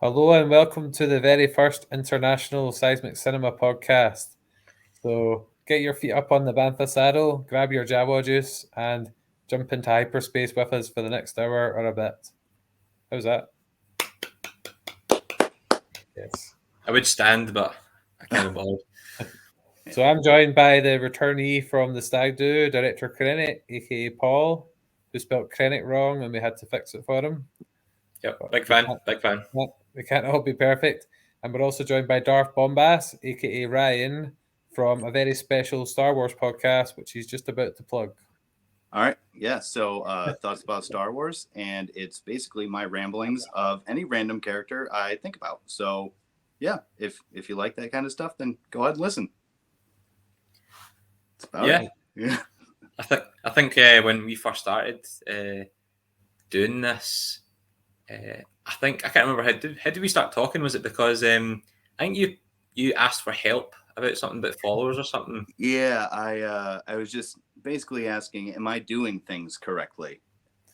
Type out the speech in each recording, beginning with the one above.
Hello and welcome to the very first International Seismic Cinema podcast. So get your feet up on the Bantha saddle, grab your Jawa juice, and jump into hyperspace with us for the next hour or a bit. How's that? Yes. I would stand, but I can't be bothered. So I'm joined by the returnee from the Stag Do, director Krennic, aka Paul, who spelt Krennic wrong and we had to fix it for him. Yep, But big fan. we can't all be perfect. And we're also joined by Darth Bombas, aka Ryan, from a very special Star Wars podcast, which he's just about to plug. All right. Yeah. So thoughts about Star Wars, and it's basically my ramblings of any random character I think about. So yeah, if you like that kind of stuff, then go ahead and listen. Yeah. I think when we first started doing this, I can't remember how did we start talking? Was it because I think you asked for help about something about followers or something? Yeah, I was just basically asking, am I doing things correctly?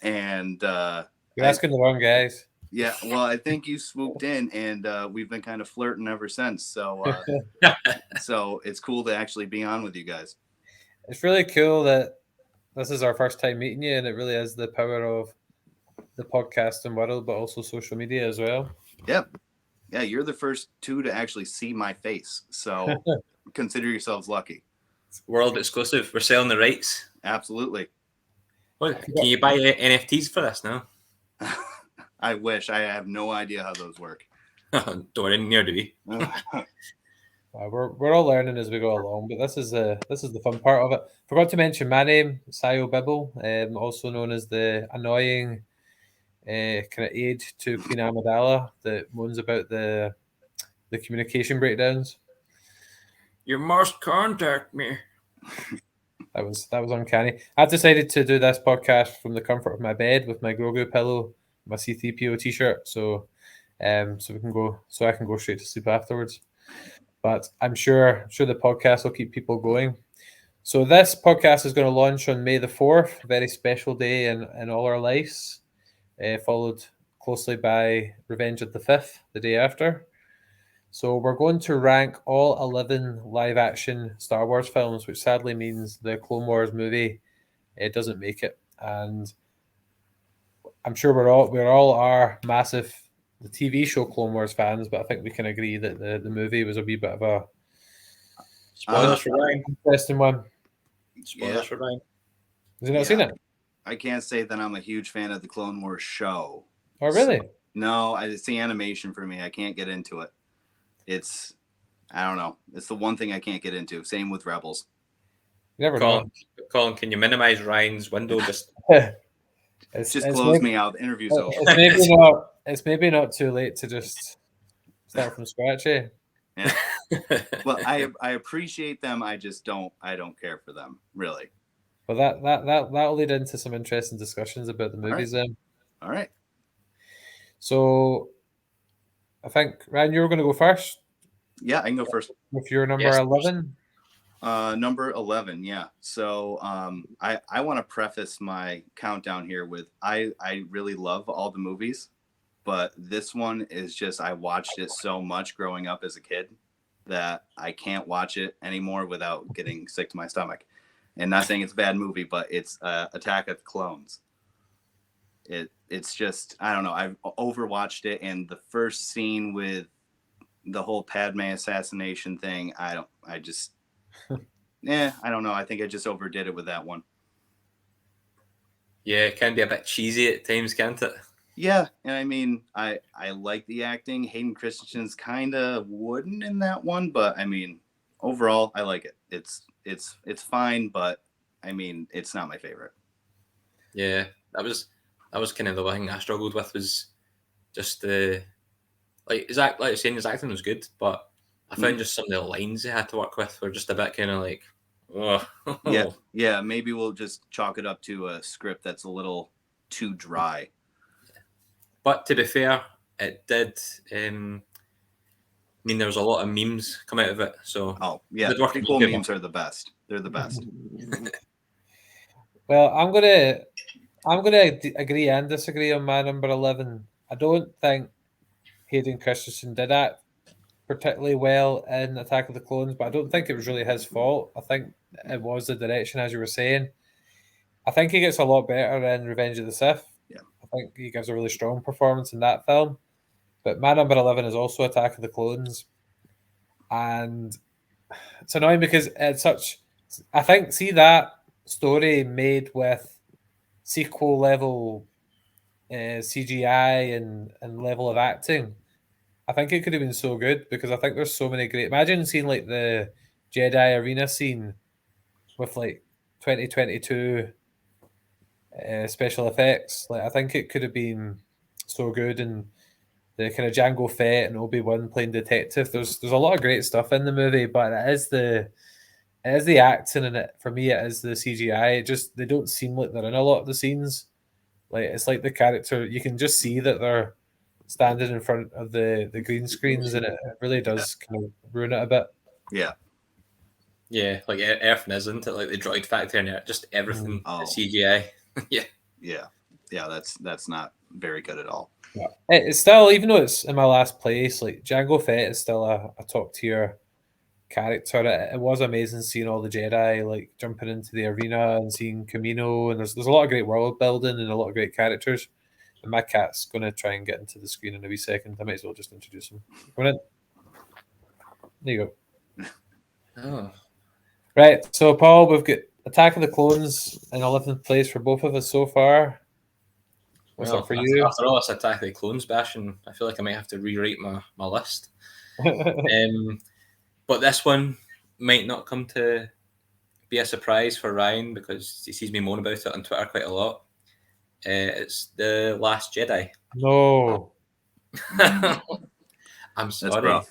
And you're asking the wrong guys. Yeah, well, I think you swooped in, and we've been kind of flirting ever since. So, so it's cool to actually be on with you guys. It's really cool that this is our first time meeting you, and it really is the power of the podcasting world, but also social media as well. Yep. Yeah, you're the first two to actually see my face, so consider yourselves lucky. World exclusive. We're selling the rights. Absolutely. Well, can you buy NFTs for this now? I wish. I have no idea how those work. Don't worry, neither do we. We're all learning as we go along, but this is the fun part of it. Forgot to mention my name, Sayo Bibble, also known as the annoying kind of aide to Queen Amidala that moans about the communication breakdowns. You must contact me. That was uncanny. I've decided to do this podcast from the comfort of my bed with my Grogu pillow, my C3PO t-shirt, so I can go straight to sleep afterwards. But I'm sure the podcast will keep people going. So this podcast is going to launch on May the 4th, a very special day in all our lives, followed closely by Revenge of the 5th, the day after. So we're going to rank all 11 live-action Star Wars films, which sadly means the Clone Wars movie it doesn't make it. And I'm sure we all are massive the TV show Clone Wars fans, but I think we can agree that the movie was a wee bit of a spoilers for Ryan. Interesting one. Spoilers for Ryan. Has he not seen it? I can't say that I'm a huge fan of the Clone Wars show. Oh, really? So, no, it's the animation for me. I can't get into it. I don't know. It's the one thing I can't get into. Same with Rebels. Never know. Colin, can you minimize Ryan's window? Just close me out. The interview's over. It's maybe not too late to just start from scratch, eh? Yeah. Well, I appreciate them. I just don't care for them, really. Well, that'll lead into some interesting discussions about the movies then. All right. So I think, Ryan, you were going to go first. Yeah, I can go first. With your number 11? Number 11, yeah. So I want to preface my countdown here with I really love all the movies, but this one is just I watched it so much growing up as a kid that I can't watch it anymore without getting sick to my stomach. And not saying it's a bad movie, but it's Attack of the Clones. It's just, I don't know, I've overwatched it, and the first scene with the whole Padme assassination thing, I don't know. I think I just overdid it with that one. Yeah, it can be a bit cheesy at times, can't it? Yeah, and I mean, I like the acting. Hayden Christensen's kind of wooden in that one, but I mean, overall, I like it. It's fine, but I mean, it's not my favorite. Yeah, that was kind of the thing I struggled with, was just the like you're saying, his acting was good, but I found just some of the lines he had to work with were just a bit kind of like, oh. Yeah. Maybe we'll just chalk it up to a script that's a little too dry. But to be fair, it did. I mean, there was a lot of memes come out of it. So people memes are the best. They're the best. Well, I'm gonna agree and disagree on my number 11. I don't think Hayden Christensen did act particularly well in Attack of the Clones, but I don't think it was really his fault. I think it was the direction, as you were saying. I think he gets a lot better in Revenge of the Sith. Yeah. I think he gives a really strong performance in that film. But my number 11 is also Attack of the Clones. And it's annoying because it's such... I think, see that story made with sequel level CGI and level of acting, I think it could have been so good because I think there's so many great... Imagine seeing like the Jedi arena scene with like 2022 special effects. Like I think it could have been so good, and the kind of Jango Fett and Obi-Wan playing detective. There's a lot of great stuff in the movie, but it is the acting in it. For me, it is the CGI. It just they don't seem like they're in a lot of the scenes. Like it's like the character, you can just see that they're standing in front of the green screens, and it really does kind of ruin it a bit. Yeah. Yeah, like everything isn't it? Like the droid factory and just everything CGI. Yeah. Yeah, that's not very good at all. Yeah. It's still, even though it's in my last place, like Jango Fett is still a top tier character. It was amazing seeing all the Jedi like jumping into the arena and seeing Camino, and there's a lot of great world building and a lot of great characters. And my cat's going to try and get into the screen in a wee second. I might as well just introduce him. Come in. There you go. Oh. Right, so Paul, we've got Attack of the Clones in 11th place for both of us so far. What's up for you? After all this Attack of the Clones bashing, I feel like I might have to rewrite my list. But this one might not come to be a surprise for Ryan because he sees me moan about it on Twitter quite a lot. It's The Last Jedi. No. I'm sorry.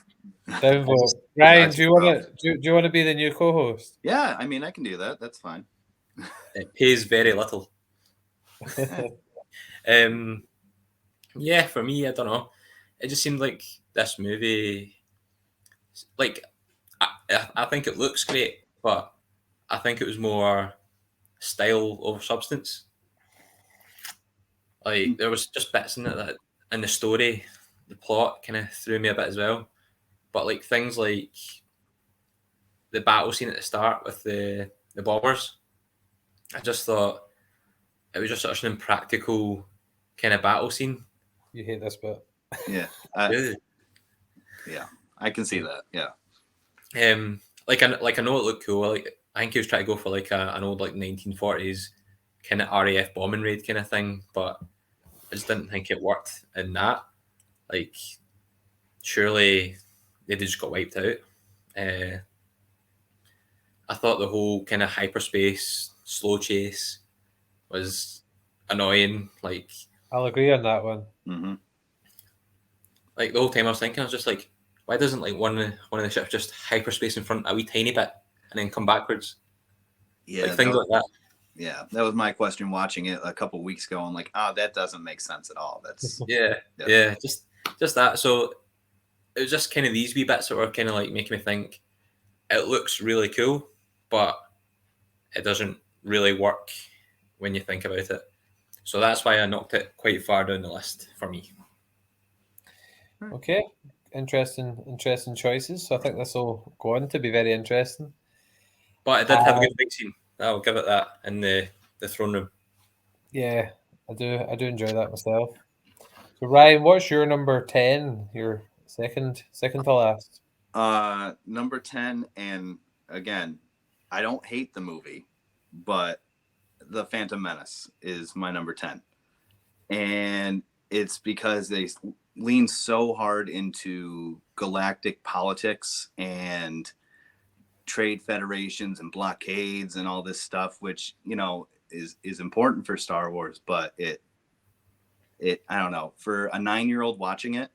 Downvote. Ryan, do you want to be the new co-host? Yeah, I mean I can do that. That's fine. It pays very little. Yeah, for me, I don't know. It just seemed like this movie, like I think it looks great, but I think it was more style over substance. Like there was just bits in it that, in the story, the plot kind of threw me a bit as well. But like things like the battle scene at the start with the bombers, I just thought it was just such an impractical kind of battle scene. You hate this bit. Yeah. Yeah, I can see that. Yeah. Like I know it looked cool. Like I think he was trying to go for like an old like 1940s kind of RAF bombing raid kind of thing, but I just didn't think it worked in that. Like surely they just got wiped out. I thought the whole kind of hyperspace slow chase was annoying. Like I'll agree on that one. Mm-hmm. Like the whole time I was thinking, I was just like, why doesn't like one of the ships just hyperspace in front a wee tiny bit and then come backwards? Yeah, like things like that. Yeah, that was my question watching it a couple of weeks ago. I'm like, that doesn't make sense at all. That's yeah, just that. So it was just kind of these wee bits that were kind of like making me think it looks really cool, but it doesn't really work when you think about it. So that's why I knocked it quite far down the list for me. Okay, interesting choices. So I think this will go on to be very interesting. But it did have a good big scene. I'll give it that in the throne room. Yeah, I do enjoy that myself. So Ryan, what's your number 10? Your second to last. Number 10, and again, I don't hate the movie, but The Phantom Menace is my number 10. And it's because they lean so hard into galactic politics and trade federations and blockades and all this stuff, which, you know, is important for Star Wars, but it I don't know, for a 9-year-old watching it,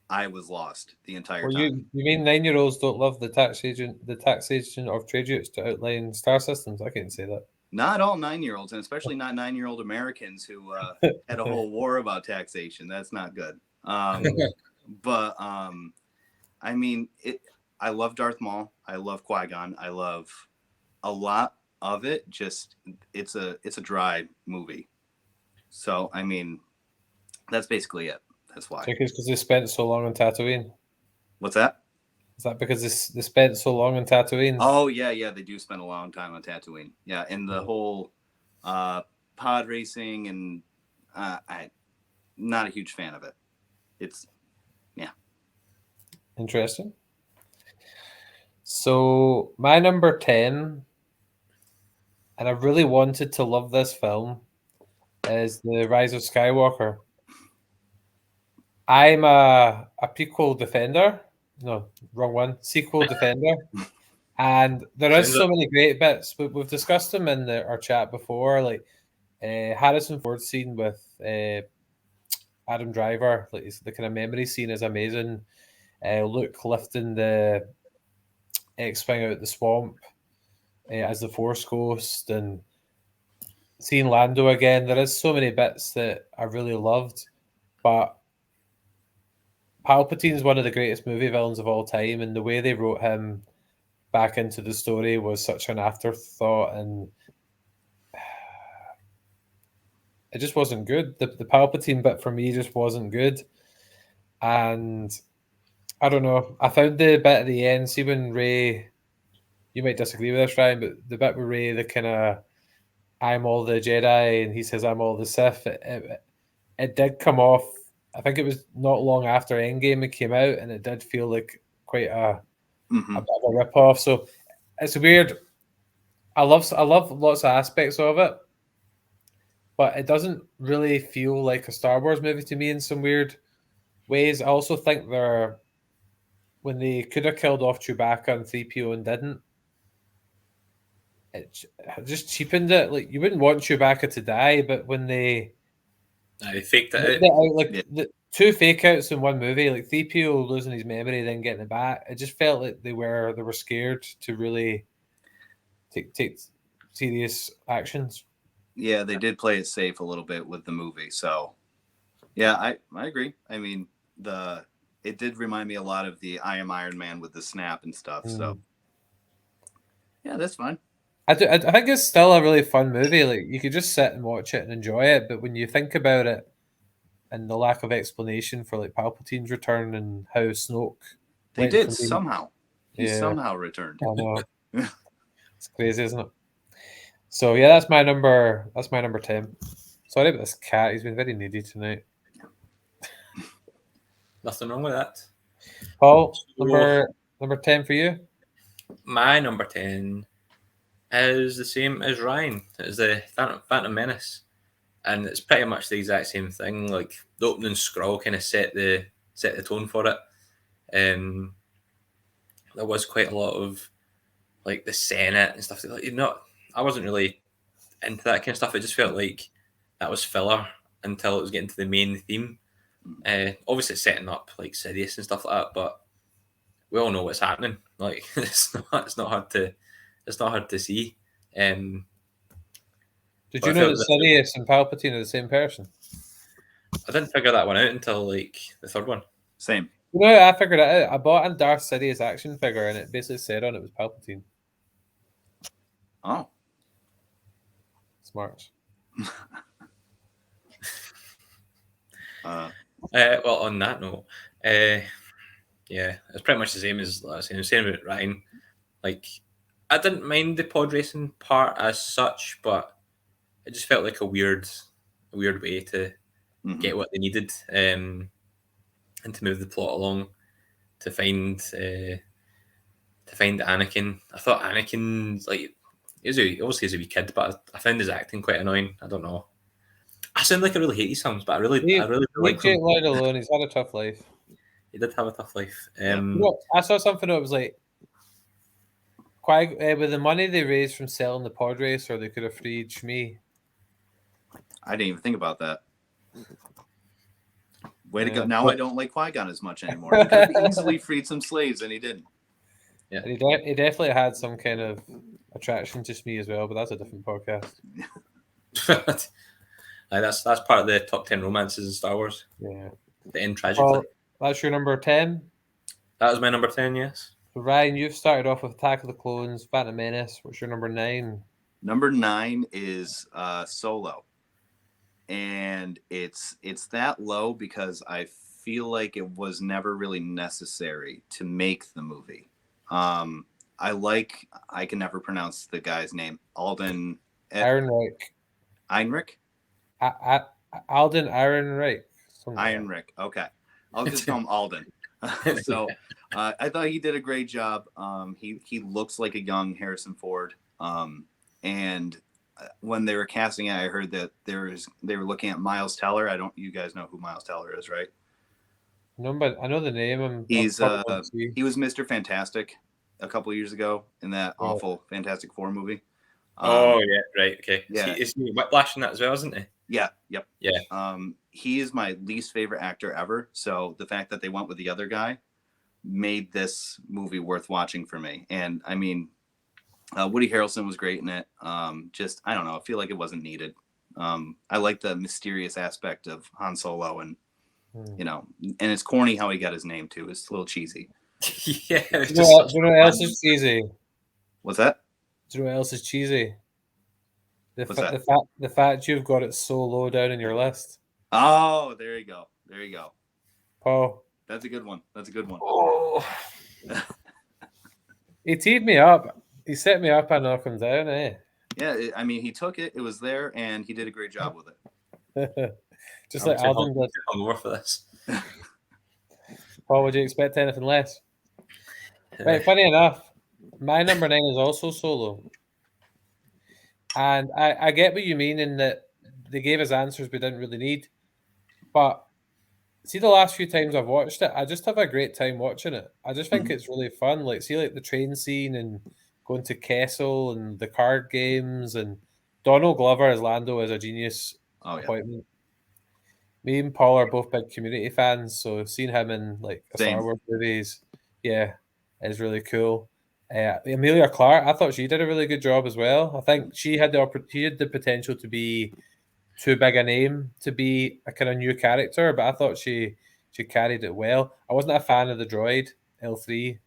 I was lost the entire time. You mean 9-year-olds don't love the taxation of trade routes to outline star systems? I can't say that. Not all 9-year-olds, and especially not 9-year-old Americans who had a whole war about taxation. That's not good. But I mean, I love Darth Maul. I love Qui-Gon. I love a lot of it. Just it's a dry movie. So I mean, that's basically it. That's why. I think it's because they spent so long on Tatooine. What's that? Is that because they spent so long on Tatooine? Oh yeah, they do spend a long time on Tatooine. Yeah, and the whole pod racing, and I'm not a huge fan of it. It's Interesting. So my number 10, and I really wanted to love this film, is The Rise of Skywalker. I'm a prequel defender. No, wrong one. Sequel defender. And there is so many great bits. We've discussed them in our chat before, like Harrison Ford scene with Adam Driver, like the kind of memory scene is amazing. Luke lifting the X-wing out the swamp as the Force Ghost, and seeing Lando again. There is so many bits that I really loved, but Palpatine is one of the greatest movie villains of all time, and the way they wrote him back into the story was such an afterthought, and it just wasn't good. The Palpatine bit for me just wasn't good, and I don't know. I found the bit at the end. See when Rey, you might disagree with this, Ryan, but the bit where Rey, the kind of I'm all the Jedi, and he says I'm all the Sith. It did come off. I think it was not long after Endgame it came out, and it did feel like quite a bit of a rip off. So it's weird. I love lots of aspects of it, but it doesn't really feel like a Star Wars movie to me in some weird ways. I also think when they could have killed off Chewbacca and 3PO and didn't, it just cheapened it. Like, you wouldn't want Chewbacca to die, but when they faked it out, like the two fake outs in one movie, like 3PO losing his memory, then getting it back, it just felt like they were scared to really take serious actions. Yeah, they did play it safe a little bit with the movie. So yeah, I agree. I mean, it did remind me a lot of the I Am Iron Man with the snap and stuff. So yeah, that's fine. I think it's still a really fun movie. Like, you could just sit and watch it and enjoy it, but when you think about it and the lack of explanation for like Palpatine's return and how Snoke they did somehow. He somehow returned. I know. It's crazy, isn't it? So yeah, that's my number 10. Sorry about this cat. He's been very needy tonight. Nothing wrong with that. Paul, number 10 for you? My number 10 is the same as Ryan. It's the Phantom Menace. And it's pretty much the exact same thing. Like, the opening scroll kind of set the tone for it. There was quite a lot of like the Senate and stuff like that. I wasn't really into that kind of stuff. It just felt like that was filler until it was getting to the main theme. Obviously it's setting up like Sidious and stuff like that, but we all know what's happening. Like, it's not hard to see. Did you know that Sidious and Palpatine are the same person? I didn't figure that one out until like the third one. Same. You know, I figured it out. I bought a Darth Sidious action figure, and it basically said on it was Palpatine. Oh, smart. Well, on that note, yeah, it's pretty much the same as I was saying about Ryan. Like, I didn't mind the pod racing part as such, but it just felt like a weird way to get what they needed, and to move the plot along to find Anakin. I thought Anakin, like, obviously he's a wee kid, but I found his acting quite annoying. I don't know. I sound like I really hate these films, but I really like him. Let alone, he's had a tough life. He did have a tough life. I saw something that was like, with the money they raised from selling the pod racer, they could have freed Shmi. I didn't even think about that. Way to go. Now I don't like Qui-Gon as much anymore. He could have easily freed some slaves, and he didn't. Yeah, he definitely had some kind of attraction to Shmi as well, but that's a different podcast. That's part of the top 10 romances in Star Wars. Yeah. The end tragically. Well, that's your number 10? That was my number 10, yes. So Ryan, you've started off with Attack of the Clones, Phantom Menace. What's your number 9? Number 9 is Solo. and it's that low because I feel like it was never really necessary to make the movie. I can never pronounce the guy's name. Alden Ehrenreich. Einrich? Alden Ehrenreich. Ehrenreich. Okay. I'll just call him Alden. So I thought he did a great job. He looks like a young Harrison Ford. And when they were casting it, I heard that they were looking at Miles Teller. You guys know who Miles Teller is, right? No, but I know the name. He was Mr. Fantastic a couple of years ago in that awful Fantastic Four movie. Oh yeah, right, okay. Yeah, Is he Whiplash in that as well, isn't he? Yeah, yep. Yeah. He is my least favorite actor ever. So the fact that they went with the other guy made this movie worth watching for me. And I mean, Woody Harrelson was great in it. Just I don't know, I feel like it wasn't needed. I like the mysterious aspect of Han Solo, and you know, and it's corny how he got his name too. It's a little cheesy. Yeah. Do you know what else is cheesy? What's that? Do you know what else is cheesy? The fact you've got it so low down in your list. Oh, there you go. There you go. Paul. That's a good one. That's a good one. Oh. He teed me up. He set me up and knocked him down, eh? Yeah, I mean, he took it. It was there, and he did a great job with it. Just like Alden did. I'm more for this. Paul, would you expect anything less? Right, funny enough, my number 9 is also Solo. And I get what you mean in that they gave us answers we didn't really need. But see, the last few times I've watched it, I just have a great time watching it. I just think it's really fun. Like, see, like the train scene and going to Kessel and the card games, and Donald Glover as Lando is a genius appointment. Me and Paul are both big Community fans, so seeing him in like Star Wars movies, is really cool. Emilia Clarke, I thought she did a really good job as well. I think she had the potential to be too big a name to be a kind of new character, but I thought she carried it well. I wasn't a fan of the droid L3.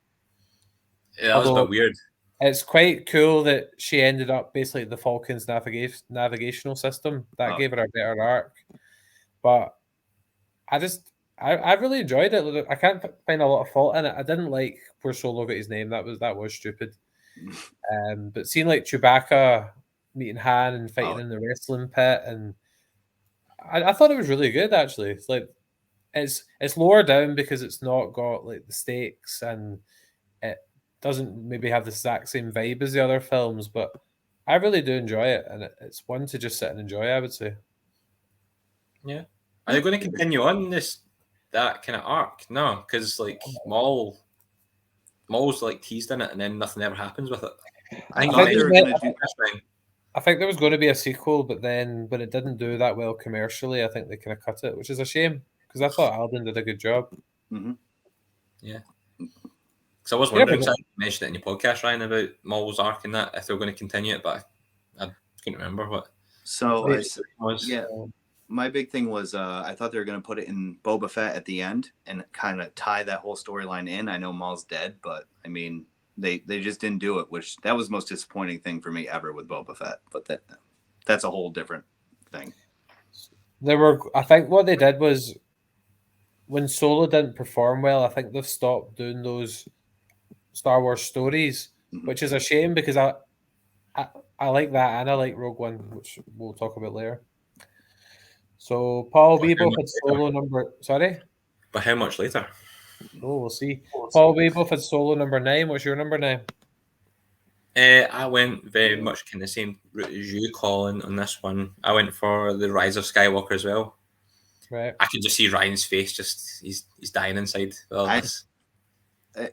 Yeah, that was a bit weird. It's quite cool that she ended up basically the Falcon's navigational system. That gave her a better arc. But I really enjoyed it. I can't find a lot of fault in it. I didn't like where Solo got his name. That was stupid. But seeing like Chewbacca meeting Han and fighting in the wrestling pit, and I thought it was really good actually. It's like it's lower down because it's not got like the stakes, and it doesn't maybe have the exact same vibe as the other films, but I really do enjoy it, and it's one to just sit and enjoy, I would say. Yeah. Are they going to continue on that kind of arc? No, because like Maul's like teased in it, and then nothing ever happens with it. I think there was going to be a sequel, but then when it didn't do that well commercially, I think they kind of cut it, which is a shame because I thought Alden did a good job. Mm-hmm. Yeah. Because I was wondering, because I mentioned it in your podcast, Ryan, about Maul's arc and that, if they were going to continue it, but I couldn't remember what. So my big thing was I thought they were going to put it in Boba Fett at the end and kind of tie that whole storyline in. I know Maul's dead, but I mean, they just didn't do it, which that was the most disappointing thing for me ever with Boba Fett. But that's a whole different thing. I think what they did was when Solo didn't perform well, I think they've stopped doing those Star Wars stories, which is a shame because I like that and I like Rogue One, which we'll talk about later. So Paul, we both had Solo number. Sorry, but how much later? Oh, we'll see. Paul, we both had Solo number 9. What's your number 9? I went very much kind of the same route as you, Colin, on this one. I went for the Rise of Skywalker as well. Right. I can just see Ryan's face. Just he's dying inside. Well,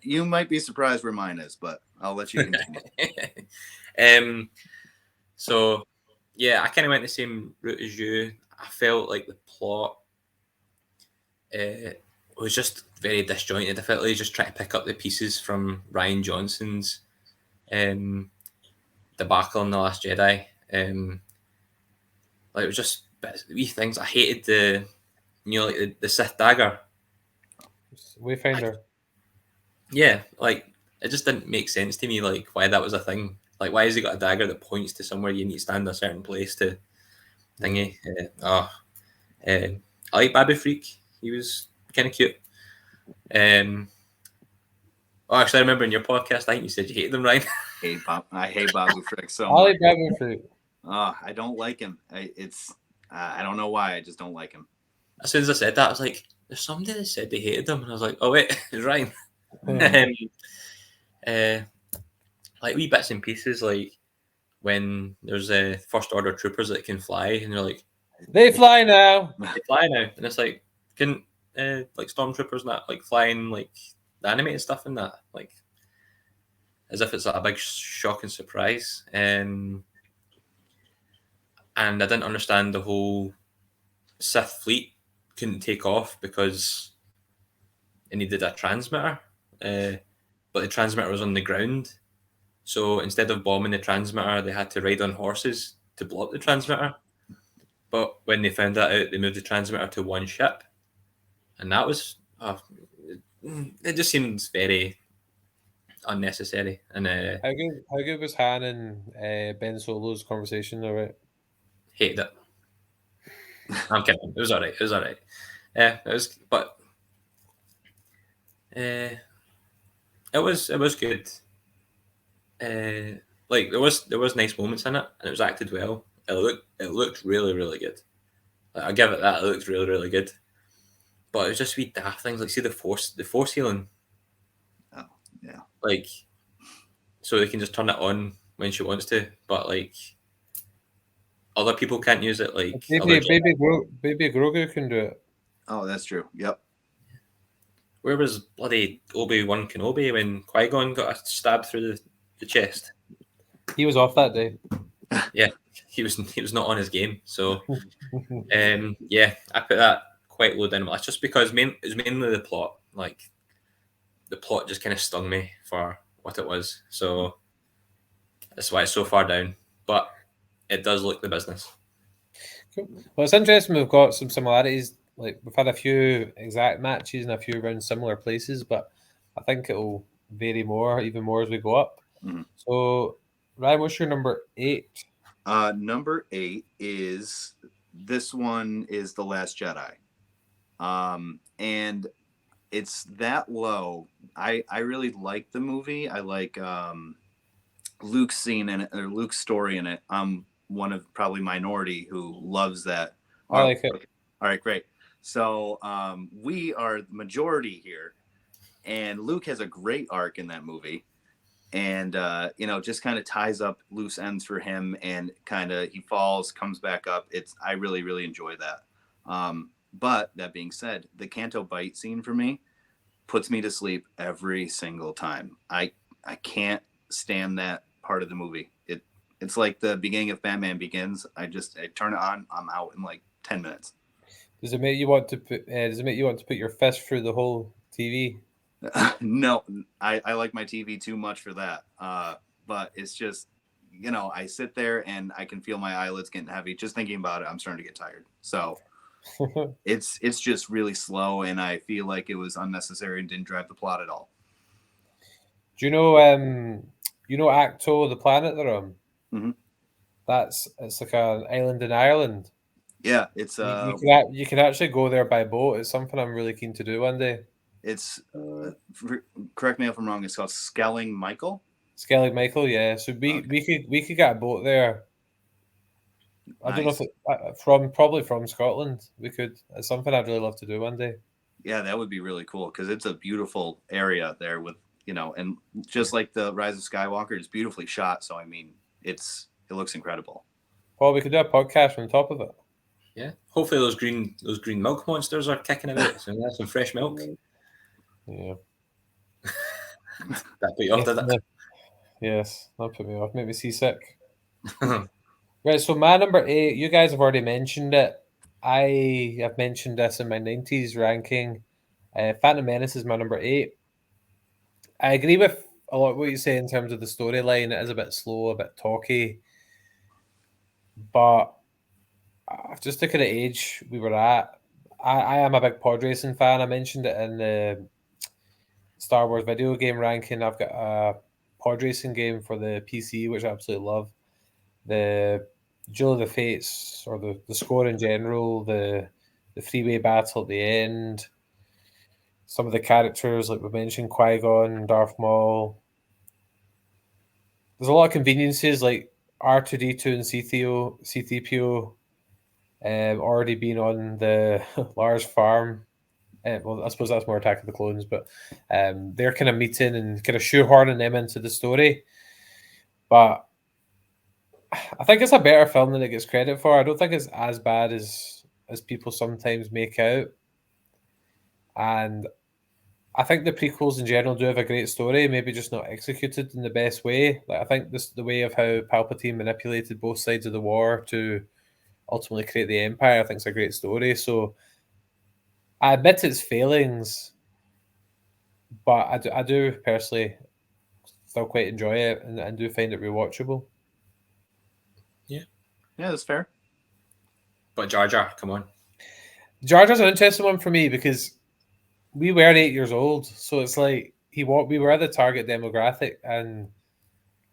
you might be surprised where mine is, but I'll let you continue. So yeah, I kind of went the same route as you. I felt like the plot was just very disjointed. I felt like just trying to pick up the pieces from Rian Johnson's debacle in The Last Jedi. Like it was just wee things. I hated the Sith dagger. Wayfinder. Yeah, like it just didn't make sense to me. Like why that was a thing. Like why has he got a dagger that points to somewhere you need to stand in a certain place to thingy. I like Baby Freak. He was kind of cute. Actually, I remember in your podcast, I think you said you hated him, Ryan. I hate Babu Frick so I much. like Baby Fruit. I don't like him. I don't know why. I just don't like him. As soon as I said that, I was like, "There's somebody that said they hated him," and I was like, "Oh wait, it's Ryan." Like wee bits and pieces, like when there's first order troopers that can fly, and they're like, They fly now. "They fly now," and it's like, can like stormtroopers not like flying like the animated stuff in that, like as if it's like a big shock and surprise. And I didn't understand the whole Sith fleet couldn't take off because it needed a transmitter, but the transmitter was on the ground. So instead of bombing the transmitter, they had to ride on horses to block the transmitter. But when they found that out, they moved the transmitter to one ship, and that was it just seems very unnecessary. And How good was Han and Ben Solo's conversation about it? hated it. I'm kidding. It was alright. It was alright. Yeah, it was, but it was good. Like there was nice moments in it, and it was acted well. It looked really really good. Like, I give it that. It looked really really good. But it was just wee daft things like see the force healing. Oh yeah. Like so they can just turn it on when she wants to, but like other people can't use it. Like Baby Grogu can do it. Oh, that's true. Yep. where was bloody Obi-Wan Kenobi when Qui-Gon got stabbed through the chest? He was off that day. Yeah, he was not on his game. So yeah, I put that quite low down. It's just because it's mainly the plot. Like the plot just kind of stung me for what it was. So that's why it's so far down. But it does look the business. Cool. Well, it's interesting. We've got some similarities. Like we've had a few exact matches and a few around similar places, but I think it'll vary even more as we go up. Mhm. So, Ryan, what's your number 8? Number 8 is this one is The Last Jedi. And it's that low. I really like the movie. I like Luke's scene in it, or Luke's story in it. I'm one of probably minority who loves that. I like it. Okay. All right, great. So we are the majority here, and Luke has a great arc in that movie. And just kind of ties up loose ends for him, and kind of he falls, comes back up. I really really enjoy that. But that being said, the Canto Bite scene for me puts me to sleep every single time. I can't stand that part of the movie. It's like the beginning of Batman Begins. I turn it on, I'm out in like 10 minutes. Does it make you want to put your fist through the whole TV? No, I like my TV too much for that. But it's just, I sit there and I can feel my eyelids getting heavy. Just thinking about it, I'm starting to get tired. So it's just really slow, and I feel like it was unnecessary and didn't drive the plot at all. Do you know Acto, the planet they're on? Mm-hmm. It's like an island in Ireland. Yeah, it's you can actually go there by boat. It's something I'm really keen to do one day. It's correct me if I'm wrong. It's called Skelling Michael. Skellig Michael, yeah. So we could get a boat there. I don't know if probably from Scotland. We could. It's something I'd really love to do one day. Yeah, that would be really cool because it's a beautiful area there with and just like the Rise of Skywalker, it's beautifully shot. So I mean, it looks incredible. Well, we could do a podcast on top of it. Yeah, hopefully those green milk monsters are kicking about. So that's some fresh milk. Yeah. That put you off, did it? Yes, that put me off. Made me seasick. Right, so my number 8, you guys have already mentioned it. I have mentioned this in my 90s ranking. Phantom Menace is my number 8. I agree with a lot of what you say in terms of the storyline. It is a bit slow, a bit talky. But just to kind of age we were at, I am a big pod racing fan. I mentioned it in the Star Wars video game ranking. I've got a pod racing game for the PC, which I absolutely love. The Duel of the Fates, or the score in general, the freeway battle at the end, some of the characters, like we mentioned, Qui-Gon, Darth Maul. There's a lot of conveniences, like R2D2 and C3PO already being on the Lars farm. Well, I suppose that's more Attack of the Clones, but they're kind of meeting and kind of shoehorning them into the story. But I think it's a better film than it gets credit for. I don't think it's as bad as people sometimes make out. And I think the prequels in general do have a great story, maybe just not executed in the best way. Like I think the way of how Palpatine manipulated both sides of the war to ultimately create the Empire, I think it's a great story. So I admit its failings, but I do personally still quite enjoy it and do find it rewatchable. Yeah, that's fair. But Jar Jar, come on. Jar Jar's an interesting one for me because we were 8 years old, so it's like we were the target demographic, and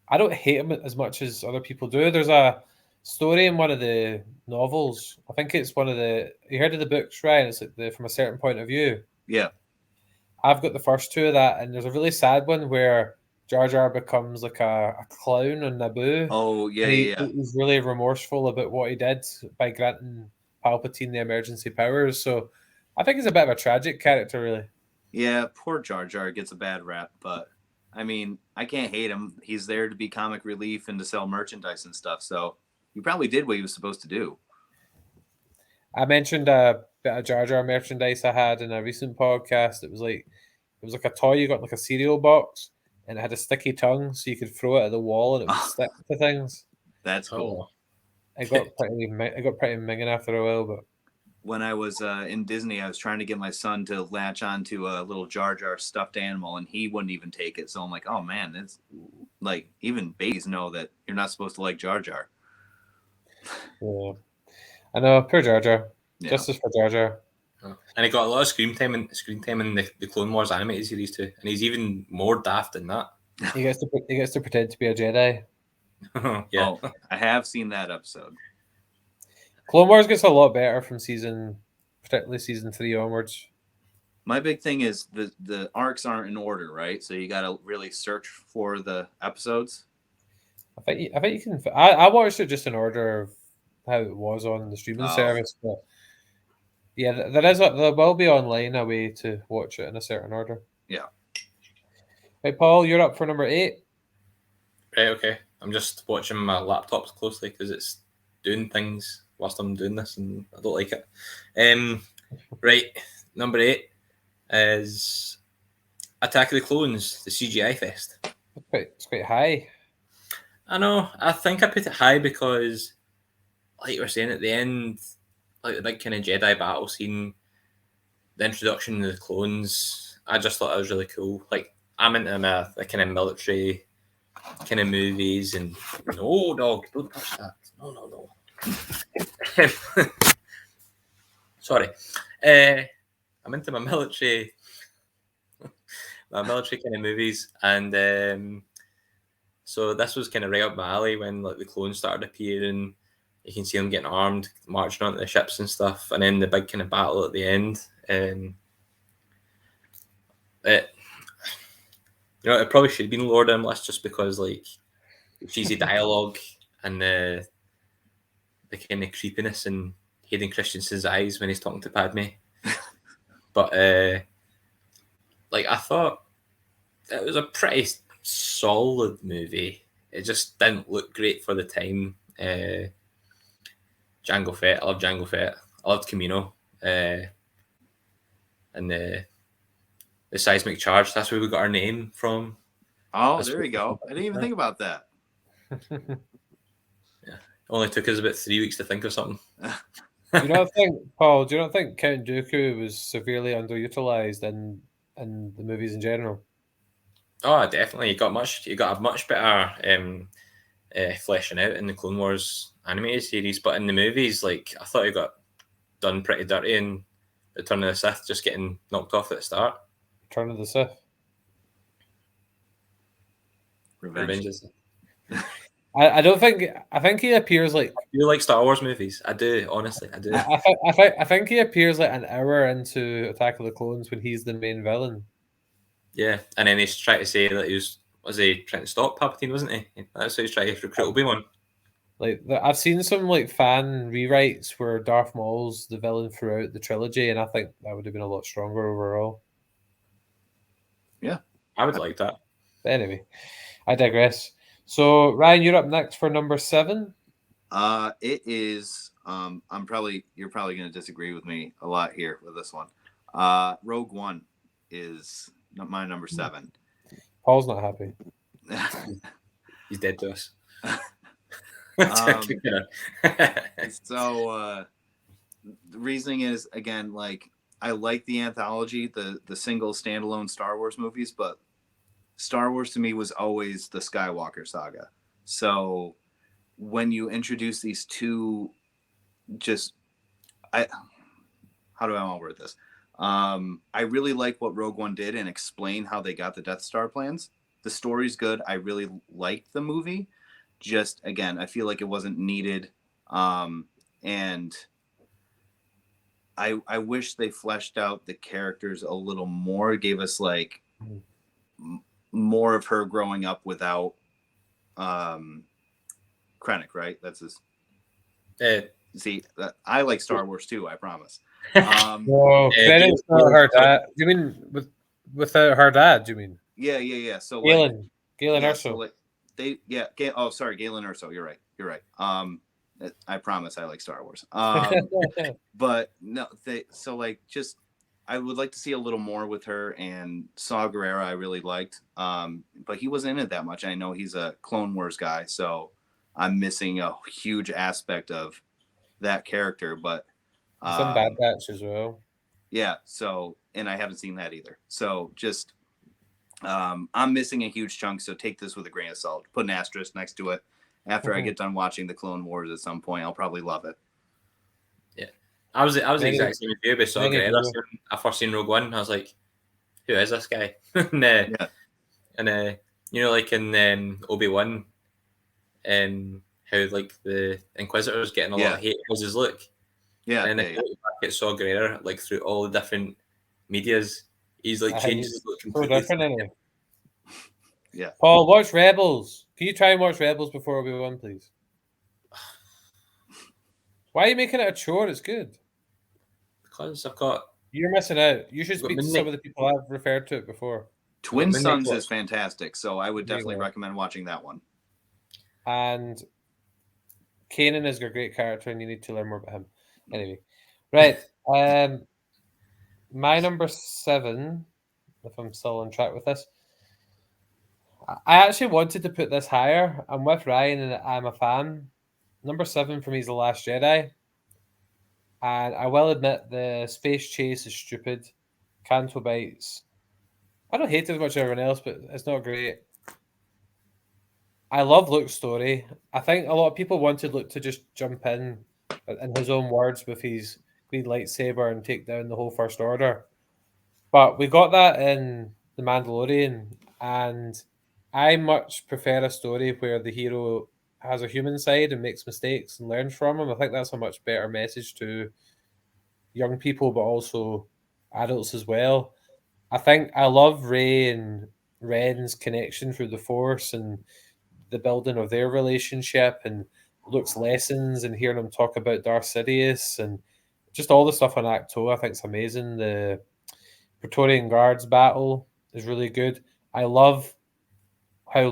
I don't hate him as much as other people do. There's a story in one of the novels. I think it's one of the. You heard of the books, Ryan? It's like from a certain point of view. Yeah. I've got the first two of that, and there's a really sad one where Jar Jar becomes like a clown on Naboo. Oh yeah, and he's really remorseful about what he did by granting Palpatine the emergency powers. So I think he's a bit of a tragic character, really. Yeah, poor Jar Jar gets a bad rap, but I mean, I can't hate him. He's there to be comic relief and to sell merchandise and stuff. So he probably did what he was supposed to do. I mentioned a bit of Jar Jar merchandise I had in a recent podcast. It was like a toy you got, like a cereal box, and it had a sticky tongue, so you could throw it at the wall and it would stick to things. That's cool. It got pretty minging after a while, but when I was in Disney, I was trying to get my son to latch onto a little Jar Jar stuffed animal, and he wouldn't even take it. So I'm like, oh man, it's like even babies know that you're not supposed to like Jar Jar. Yeah, I know, poor Jar Jar. Yeah. Justice for Jar Jar. And he got a lot of screen time in the Clone Wars animated series too, and he's even more daft than that. He gets to pretend to be a Jedi. Yeah, oh, I have seen that episode. Clone Wars gets a lot better from particularly season 3 onwards. My big thing is the arcs aren't in order, right? So you got to really search for the episodes. I think you can. I watched it just in order of how it was on the streaming service, but yeah, there will be online a way to watch it in a certain order. Yeah. Right, Paul, you're up for number 8. Right. Okay. I'm just watching my laptop closely because it's doing things whilst I'm doing this, and I don't like it. Right. Number 8 is Attack of the Clones, the CGI fest. It's quite high. I know. I think I put it high because, like you were saying at the end, like the big kind of Jedi battle scene, the introduction of the clones, I just thought it was really cool. Like, I'm into the kind of military kind of movies, and no, dog, don't touch that. No. Sorry. I'm into my military kind of movies, and so this was kind of right up my alley when like the clones started appearing. You can see them getting armed, marching onto the ships and stuff, and then the big kind of battle at the end. It probably should have been lower down the list just because like cheesy dialogue and the kind of creepiness in Hayden Christensen's eyes when he's talking to Padme. But like I thought it was a pretty solid movie. It just didn't look great for the time. Jango Fett, I love Jango Fett. I loved Camino. And the seismic charge, that's where we got our name from. Oh, that's there you go. I didn't even think about that. Yeah. Only took us about 3 weeks to think of something. Do you not think, Paul, Count Dooku was severely underutilized in the movies in general? Oh, definitely. You got a much better fleshing out in the Clone Wars animated series, but in the movies, like I thought he got done pretty dirty in Return of the Sith, just getting knocked off at the start. Return of the Sith. Revenge. I don't think. I think he appears like. You like Star Wars movies? I do, honestly. I do. I think he appears like an hour into Attack of the Clones when he's the main villain. Yeah, and then he's trying to say that was he trying to stop Palpatine, wasn't he? That's how he's trying to recruit Obi-Wan. Like I've seen some like fan rewrites where Darth Maul's the villain throughout the trilogy, and I think that would have been a lot stronger overall. Yeah, I would like that. But anyway, I digress. So Ryan, you're up next for number 7. It is. You're probably going to disagree with me a lot here with this one. Rogue One is my number 7. Paul's not happy. He's dead to us. So the reasoning is, again, like, I like the anthology, the single standalone Star Wars movies, but Star Wars to me was always the Skywalker saga. So when you introduce these two, how do I want to word this? I really like what Rogue One did and explain how they got the Death Star plans. The story's good. I really liked the movie. Just, again, I feel like it wasn't needed. And I wish they fleshed out the characters a little more, gave us like more of her growing up without Krennic, right? That's his. See, I like Star Wars too, I promise. Krennic's not her dad. You mean without her dad? You mean? Yeah. So Galen yeah, Erso. so like sorry, Galen Erso. You're right. I promise I like Star Wars. But no, I would like to see a little more with her, and Saw Gerrera I really liked. But he wasn't in it that much. I know he's a Clone Wars guy, so I'm missing a huge aspect of that character. But some Bad Batch as well. Yeah, so, and I haven't seen that either. So just I'm missing a huge chunk, so take this with a grain of salt. Put an asterisk next to it. After I get done watching the Clone Wars at some point, I'll probably love it. Yeah, I was the exact same with you. But Saw Gerrera, I first seen Rogue One, I was like, "Who is this guy?" and you know, like in Obi-Wan, how like the Inquisitors getting a lot of hate because his look. Yeah, and then back at Saw Gerrera, like through all the different medias, he's like changed his look completely. So different, anyway. Yeah. Paul, watch Rebels. Can you try and watch Rebels before Obi-Wan, please? Why are you making it a chore? It's good. Because I've got... You're missing out. You should speak to some of the people I've referred to it before. Twin Sons is fantastic, so I would definitely recommend watching that one. And Kanan is a great character, and you need to learn more about him. Anyway. Right. My number 7, if I'm still on track with this, I actually wanted to put this higher. I'm with Ryan and I'm a fan. Number 7 for me is The Last Jedi. And I will admit the space chase is stupid. Canto Bites. I don't hate it as much as everyone else, but it's not great. I love Luke's story. I think a lot of people wanted Luke to just jump in his own words, with his green lightsaber and take down the whole First Order. But we got that in The Mandalorian, and I much prefer a story where the hero has a human side and makes mistakes and learns from them. I think that's a much better message to young people, but also adults as well. I think I love Rey and Ren's connection through the Force and the building of their relationship, and Luke's lessons, and hearing him talk about Darth Sidious, and just all the stuff on Act 2 I think is amazing. The Praetorian Guards battle is really good. I love how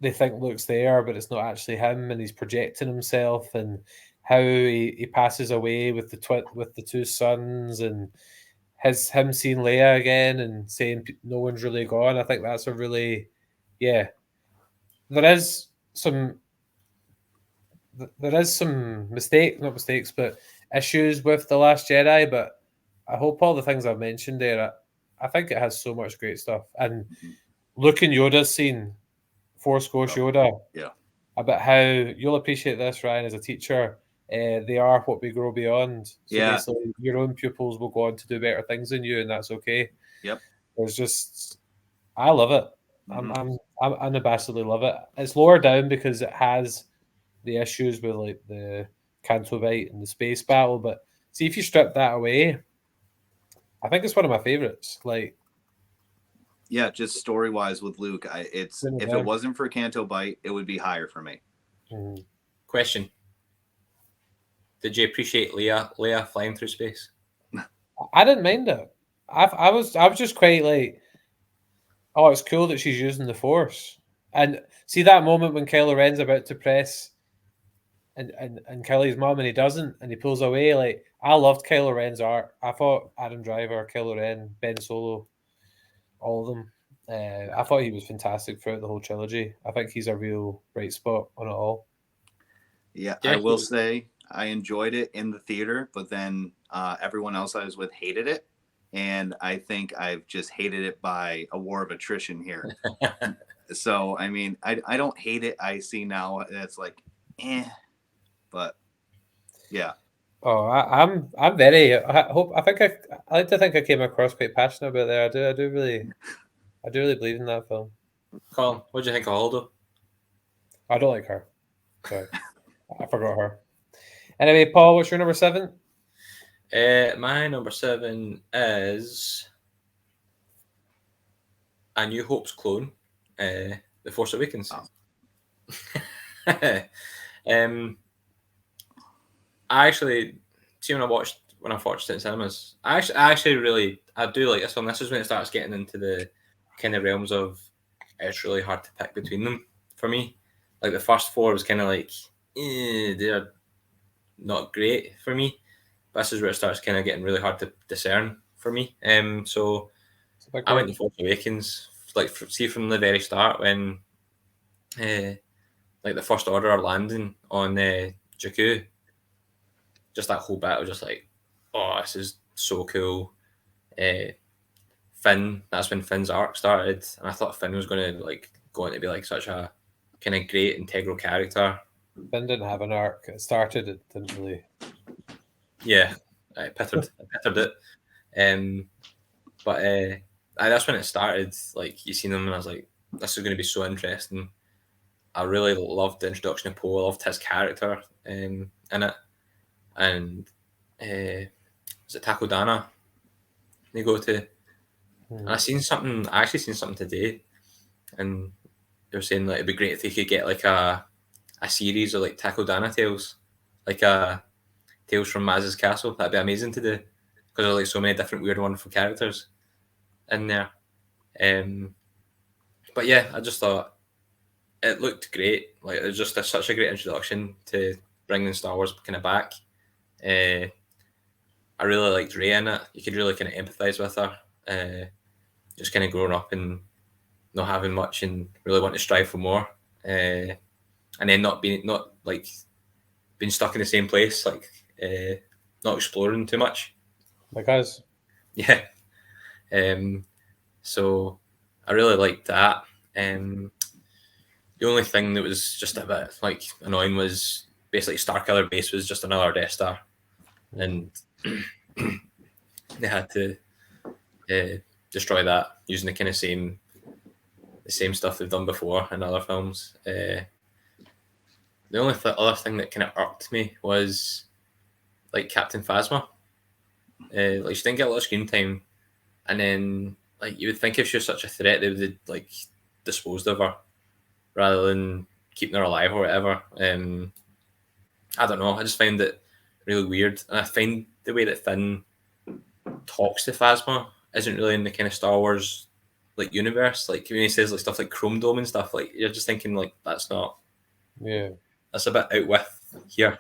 they think Luke's there, but it's not actually him, and he's projecting himself, and how he passes away with the two sons, and him seeing Leia again and saying no one's really gone. I think that's a really, there is some not mistakes, but issues with The Last Jedi, but I hope all the things I've mentioned there, I think it has so much great stuff. And Luke and Yoda's scene, Force Ghost Yoda, about how you'll appreciate this, Ryan, as a teacher. They are what we grow beyond. So basically, your own pupils will go on to do better things than you, and that's okay. Yep. There's just, I love it. I'm unabashedly love it. It's lower down because it has the issues with like the Canto Bight and the space battle. But see, if you strip that away, I think it's one of my favorites. Like, Yeah, just story wise with Luke, if it wasn't for Canto Bight, it would be higher for me. mm. Question: did you appreciate Leia flying through space? I didn't mind it. I was just quite like, oh, it's cool that she's using the Force. And see that moment when Kylo Ren's about to press and kill his mom and he doesn't and he pulls away. Like, I loved Kylo Ren's art. I thought Adam Driver, Kylo Ren, Ben Solo, all of them. I thought he was fantastic throughout the whole trilogy. I think he's a real bright spot on it all. Yeah, I will say I enjoyed it in the theater, but then everyone else I was with hated it. And I think I've just hated it by a war of attrition here. So, I mean, I don't hate it. I see now it's like, but yeah. Oh, I'm very. I think I like to think I came across quite passionate about it. I do really believe in that film. Colin, what do you think of Aldo? I don't like her. Sorry, I forgot her. Anyway, Paul, what's your number 7? My number 7 is A New Hope's clone, The Force Awakens. Oh. I actually see when I watched it in cinemas. I do like this one. This is when it starts getting into the kind of realms of it's really hard to pick between them for me. Like the first 4 was kind of like they're not great for me. But this is where it starts kind of getting really hard to discern for me. So I went to Force Awakens, like see from the very start when like the First Order are landing on Jakku. Just that whole bit, I was just like, oh, this is so cool. Finn, that's when Finn's arc started, and I thought Finn was going to be like such a kind of great integral character. Finn didn't have an arc. It started, it didn't really. Yeah, I pittered it. But that's when it started. Like you seen him, and I was like, this is going to be so interesting. I really loved the introduction of Poe. I loved his character in it. And is it Takodana they go to? And I actually seen something today, and they were saying like it'd be great if they could get like a series of like Takodana tales, like Tales from Maz's Castle. That'd be amazing to do because there's like so many different weird, wonderful characters in there. But yeah, I just thought it looked great. Like it was just such a great introduction to bringing Star Wars kind of back. I really liked Rey in it. You could really kind of empathize with her. Just kind of growing up and not having much and really wanting to strive for more. And then not being stuck in the same place, like not exploring too much. Like us. Yeah. So I really liked that. The only thing that was just a bit like annoying was basically Starkiller Base was just another Death Star. And they had to destroy that using the kind of same stuff they've done before in other films. The only other thing that kind of irked me was like Captain Phasma. Like she didn't get a lot of screen time, and then like you would think if she was such a threat, they would have like disposed of her rather than keeping her alive or whatever. I don't know. I just find it really weird, and I find the way that Finn talks to Phasma isn't really in the kind of Star Wars like universe. Like when he says like stuff like Chrome Dome and stuff, like you're just thinking like that's not. Yeah. That's a bit out with here.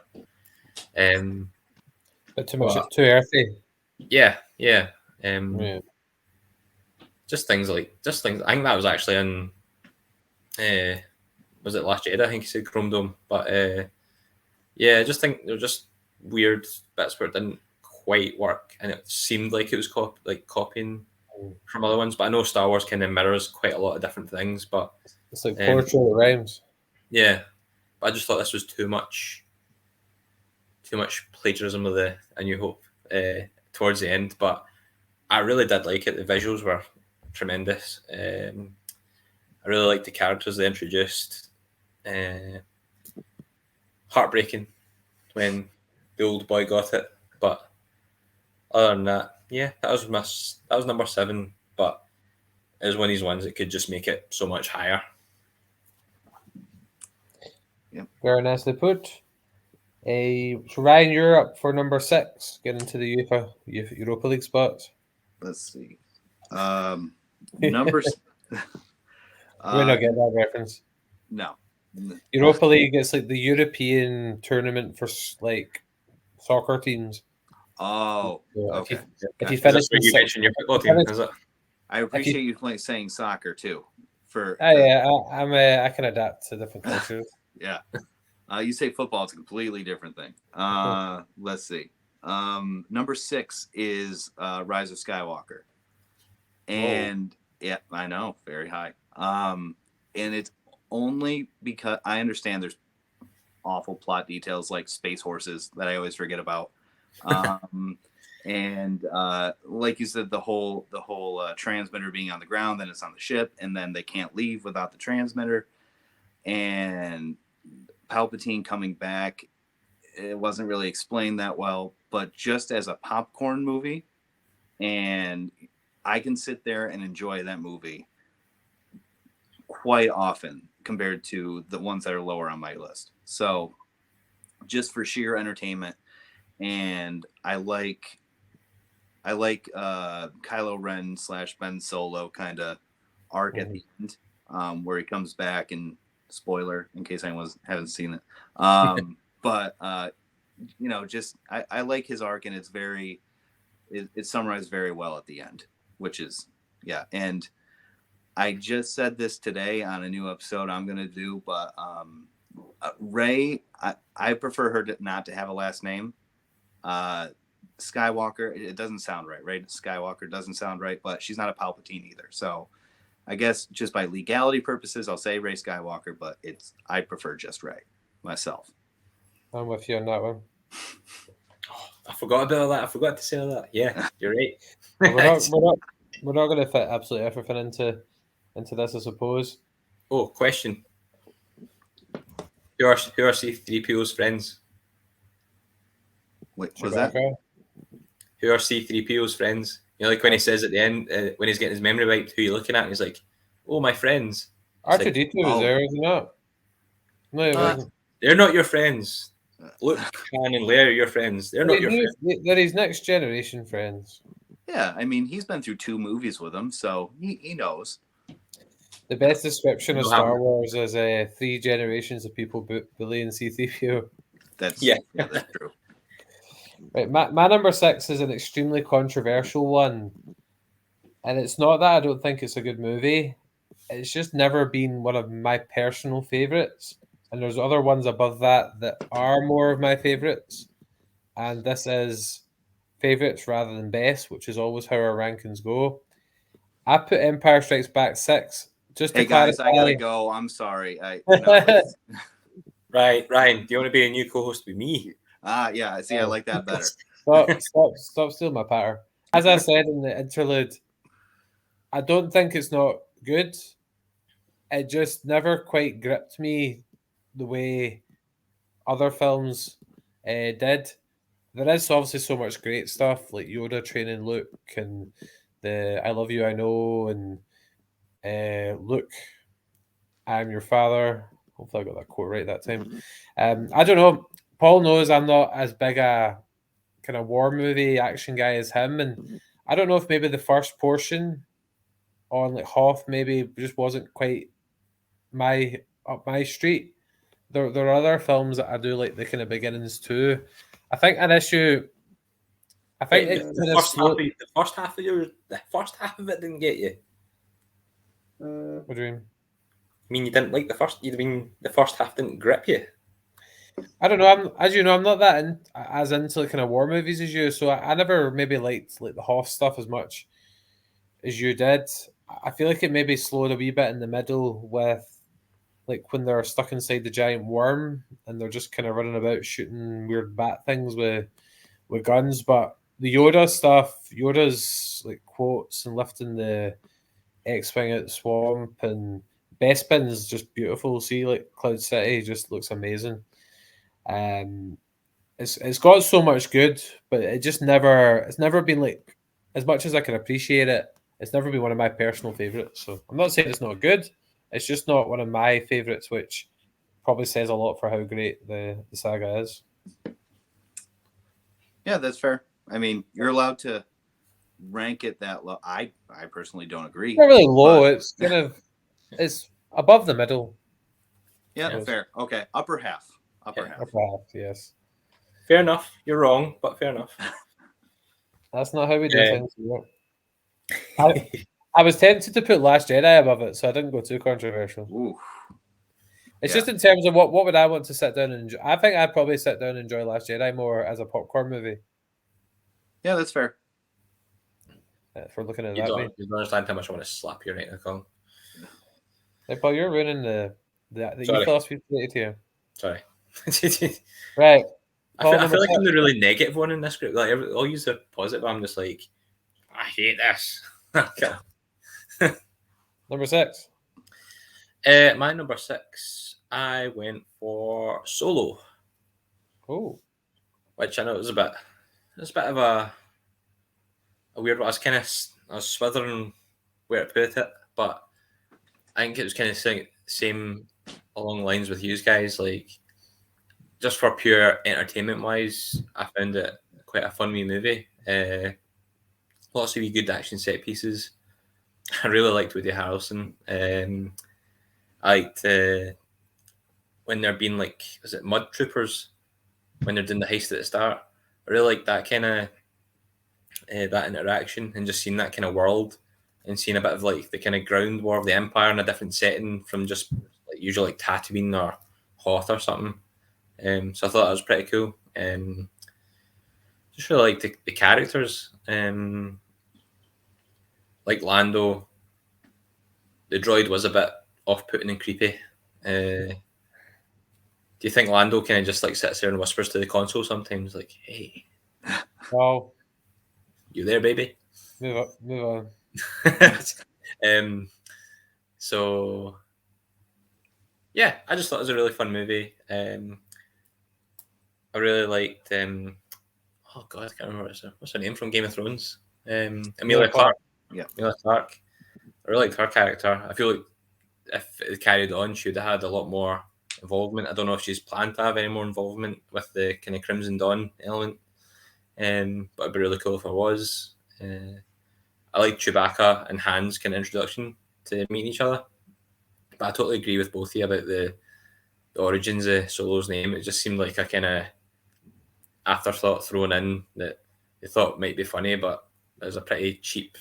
Bit too much, too earthy. Yeah. Yeah. Just things. I think that was actually in. Was it Last Jedi? I think he said Chrome Dome, but yeah, I just think there were just weird bits where it didn't quite work, and it seemed like it was copying from other ones. But I know Star Wars kind of mirrors quite a lot of different things, but it's like poetry that rhymes. Yeah, but I just thought this was too much plagiarism of the A New Hope towards the end. But I really did like it. The visuals were tremendous. I really liked the characters they introduced. Heartbreaking when the old boy got it, but other than that, yeah, that was number 7. But it was one of these ones that could just make it so much higher. Very nicely put. So Ryan, you're up for number 6. Get into the Europa League spots. Let's see. Numbers. We're not getting that reference. No. Europa League is like the European tournament for like soccer teams. Oh, okay. If you finish you mention your football team, is it? I appreciate you saying soccer too. I can adapt to different cultures. Yeah. You say football, it's a completely different thing. Let's see. Number 6 is Rise of Skywalker. And yeah, I know, very high. And it's only because I understand there's awful plot details like space horses that I always forget about. And like you said, the whole transmitter being on the ground, then it's on the ship, and then they can't leave without the transmitter. And Palpatine coming back, it wasn't really explained that well, but just as a popcorn movie, and I can sit there and enjoy that movie quite often compared to the ones that are lower on my list. So just for sheer entertainment, and I like Kylo Ren / Ben Solo kind of arc at the end, where he comes back, and spoiler in case anyone hasn't seen it. But just I like his arc, and it's summarized very well at the end, which is and I just said this today on a new episode I'm gonna do, but Rey, I prefer her not to have a last name. Skywalker, it doesn't sound right, right? Skywalker doesn't sound right, but she's not a Palpatine either. So I guess just by legality purposes, I'll say Rey Skywalker, but I prefer just Rey myself. I'm with you on that one. I forgot about that. I forgot to say all that. Yeah, you're right. we're not going to fit absolutely everything into this, I suppose. Oh, question. Who are C-3PO's friends? Wait, was that? Who are C-3PO's friends? You know, like when he says at the end, when he's getting his memory wiped, who are you looking at? And he's like, oh, my friends. R2-D2 was there, isn't it? No, it wasn't. They're not your friends. Luke, Han, and Leia are your friends. They're not your friends. They're his next generation friends. Yeah, I mean, he's been through 2 movies with them, so he knows. The best description of Star Wars is 3 generations of people bullying C-3PO. That's true. Right, my number 6 is an extremely controversial one, and it's not that I don't think it's a good movie. It's just never been one of my personal favorites, and there's other ones above that are more of my favorites, and this is favorites rather than best, which is always how our rankings go. I put Empire Strikes Back 6. Just to guys, clarify, I gotta go. I'm sorry. Right, Ryan, do you want to be a new co-host with me? Yeah. See, I like that better. Stop stealing my patter. As I said in the interlude, I don't think it's not good. It just never quite gripped me the way other films did. There is obviously so much great stuff, like Yoda training Luke and the I Love You, I Know, and Luke, I'm your father. Hopefully I got that quote right that time. I don't know. Paul knows I'm not as big a kind of war movie action guy as him, and I don't know if maybe the first portion on like Hoth maybe just wasn't quite up my street. There are other films that I do like the kind of beginnings too. I think an issue. I think the first half of it didn't get you. What do you mean? I mean, you didn't like the first. You mean the first half didn't grip you? I don't know. I'm not that as into like, kind of war movies as you. So I never maybe liked like the Hoth stuff as much as you did. I feel like it maybe slowed a wee bit in the middle with like when they're stuck inside the giant worm and they're just kind of running about shooting weird bat things with guns. But the Yoda stuff, Yoda's like quotes and lifting the X-Wing out the swamp and Bespin is just beautiful. See, like Cloud City just looks amazing. It's got so much good, but it's never been like, as much as I can appreciate it, it's never been one of my personal favorites. So I'm not saying it's not good. It's just not one of my favorites, which probably says a lot for how great the saga is. Yeah, that's fair. I mean, you're allowed to rank it that low. I personally don't agree. It's not really low. but- It's kind of it's above the middle. Yeah, Yes. fair. Okay, upper half. Upper Yeah. half. Upper half, yes. Fair enough. You're wrong, but fair enough. That's not how we do Yeah. things. I was tempted to put Last Jedi above it, so I didn't go too controversial. Ooh, It's Yeah. just in terms of what would I want to sit down and enjoy. I think I'd probably sit down and enjoy Last Jedi more as a popcorn movie, yeah, that's fair. if we're looking at it You that way. don't understand how much I want to slap you right in the tongue. Hey, Paul, you're ruining the Sorry. ethos we created here. Sorry. Right. I Paul, feel number like I'm six. the really negative one in this group. Like, I'll use the positive. I'm just like, I hate this. Number 6. My number 6, I went for Solo, Oh, which I know it was a bit of a weird one. I was swithering where to put it, but I think it was kind of same along lines with you guys. Like, just for pure entertainment wise, I found it quite a fun wee movie. Lots of wee good action set pieces. I really liked Woody Harrelson. I liked when they're being like, is it mud troopers? When they're doing the heist at the start. I really liked that kind of that interaction, and just seeing that kind of world, and seeing a bit of like the kind of ground war of the Empire in a different setting from just like usually like Tatooine or Hoth or something. So I thought that was pretty cool. Just really liked the characters. Like Lando, the droid was a bit off-putting and creepy. Do you think Lando kind of just like sits there and whispers to the console sometimes, like, "Hey, well, you there, baby?" move on. So yeah, I just thought it was a really fun movie. I really liked. Oh God, I can't remember what's her name from Game of Thrones. Emilia Clarke. Yeah. Emilia Clarke. I really liked her character. I feel like if it carried on, she would have had a lot more involvement. I don't know if she's planned to have any more involvement with the kind of Crimson Dawn element. But it'd be really cool if it was. I like Chewbacca and Han's kind of introduction to meeting each other. But I totally agree with both of you about the origins of Solo's name. It just seemed like a kind of afterthought thrown in that they thought might be funny, but it was a pretty cheap.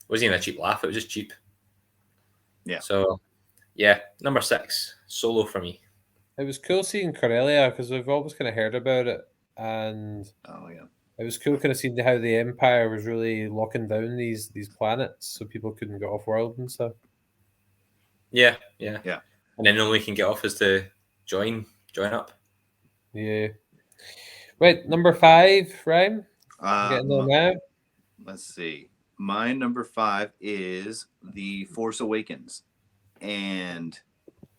It wasn't even a cheap laugh. It was just cheap. Yeah. So, yeah, number 6, Solo for me. It was cool seeing Corellia because we've always kind of heard about it, and Oh yeah. it was cool kind of seeing how the Empire was really locking down these planets so people couldn't get off world and stuff. Yeah. Yeah. And then the only way you can get off is to join up. Yeah. Right, number 5, Ryan. Getting there now. Let's see. My number 5 is The Force Awakens, and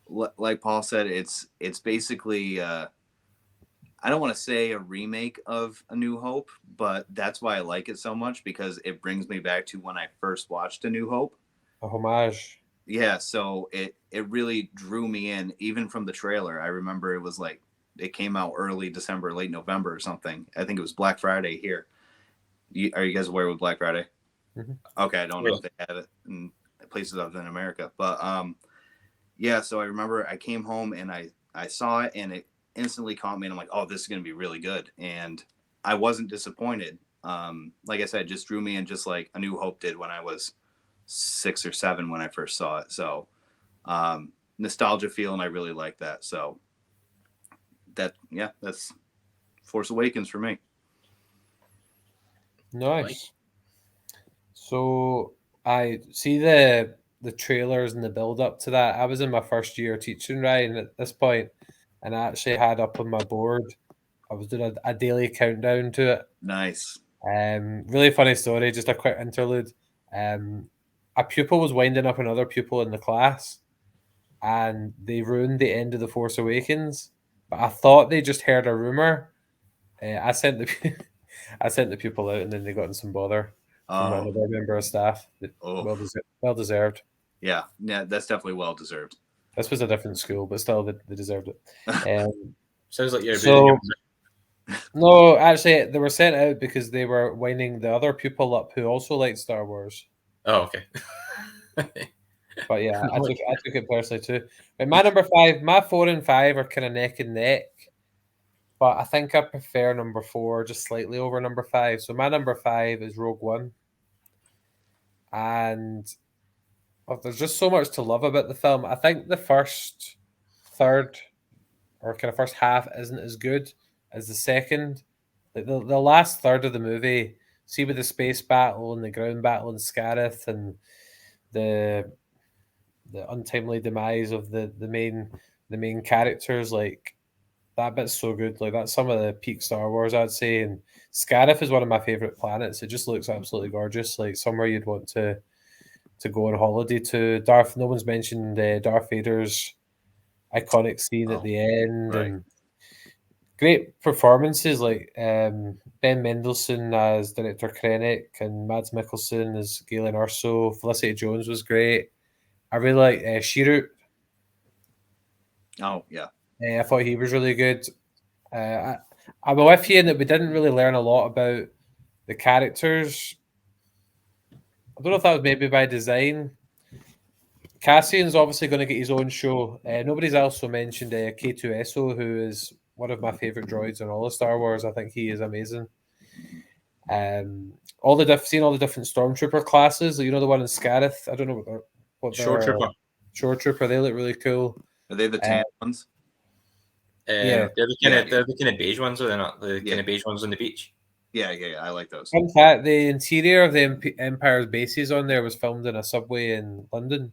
like Paul said, it's basically I don't want to say a remake of A New Hope, but that's why I like it so much, because it brings me back to when I first watched A New Hope. A homage. Yeah, so it really drew me in, even from the trailer. I remember it was like it came out early December, late November or something. I think it was Black Friday here. Are you guys aware of Black Friday? Mm-hmm. Okay, I don't know if they have it in places other than America, but yeah. So I remember I came home and I saw it, and it instantly caught me, and I'm like, oh, this is gonna be really good, and I wasn't disappointed. Like I said, it just drew me in, just like A New Hope did when I was 6 or 7 when I first saw it. So nostalgia feel, and I really like that. So that's Force Awakens for me. Nice. So I see the trailers and the build up to that. I was in my first year teaching, Ryan, at this point, and I actually had up on my board. I was doing a daily countdown to it. Nice. Really funny story. Just a quick interlude. A pupil was winding up another pupil in the class, and they ruined the end of the Force Awakens. But I thought they just heard a rumor. I sent the I sent the people out, and then they got in some bother from Oh, another member of staff. oh, Well deserved. yeah, that's definitely well deserved. This was a different school, but still, they deserved it. Sounds like you're So- abusing your No, actually, they were sent out because they were winding the other pupil up who also liked Star Wars. Oh, okay. But yeah, I took it personally too. But my number 5, my 4 and 5 are kind of neck and neck. But I think I prefer number 4 just slightly over number 5. So my number 5 is Rogue One. And there's just so much to love about the film. I think the first third or kind of first half isn't as good as the second. Like the last third of the movie, see with the space battle and the ground battle in Scarif and the untimely demise of the main characters, like that bit's so good. Like that's some of the peak Star Wars, I'd say. And Scarif is one of my favorite planets. It just looks absolutely gorgeous, like somewhere you'd want to go on holiday to. No one's mentioned Darth Vader's iconic scene at the end, right. and great performances like Ben Mendelsohn as Director Krennic and Mads Mikkelsen as Galen Erso. Felicity Jones was great. I really like Shirut. Oh, yeah. I thought he was really good. I'm with you in that we didn't really learn a lot about the characters. I don't know if that was maybe by design. Cassian's obviously going to get his own show. Nobody's also mentioned K2SO, who is one of my favorite droids in all of Star Wars. I think he is amazing. Seeing all the different stormtrooper classes. You know the one in Scarif. I don't know what Shore Trooper. Shore Trooper. They look really cool. Are they the tan ones? Yeah. They're the kind of beige ones, or they're not the kind of beige ones on the beach. Yeah. I like those. In fact, the interior of the Empire's bases on there was filmed in a subway in London.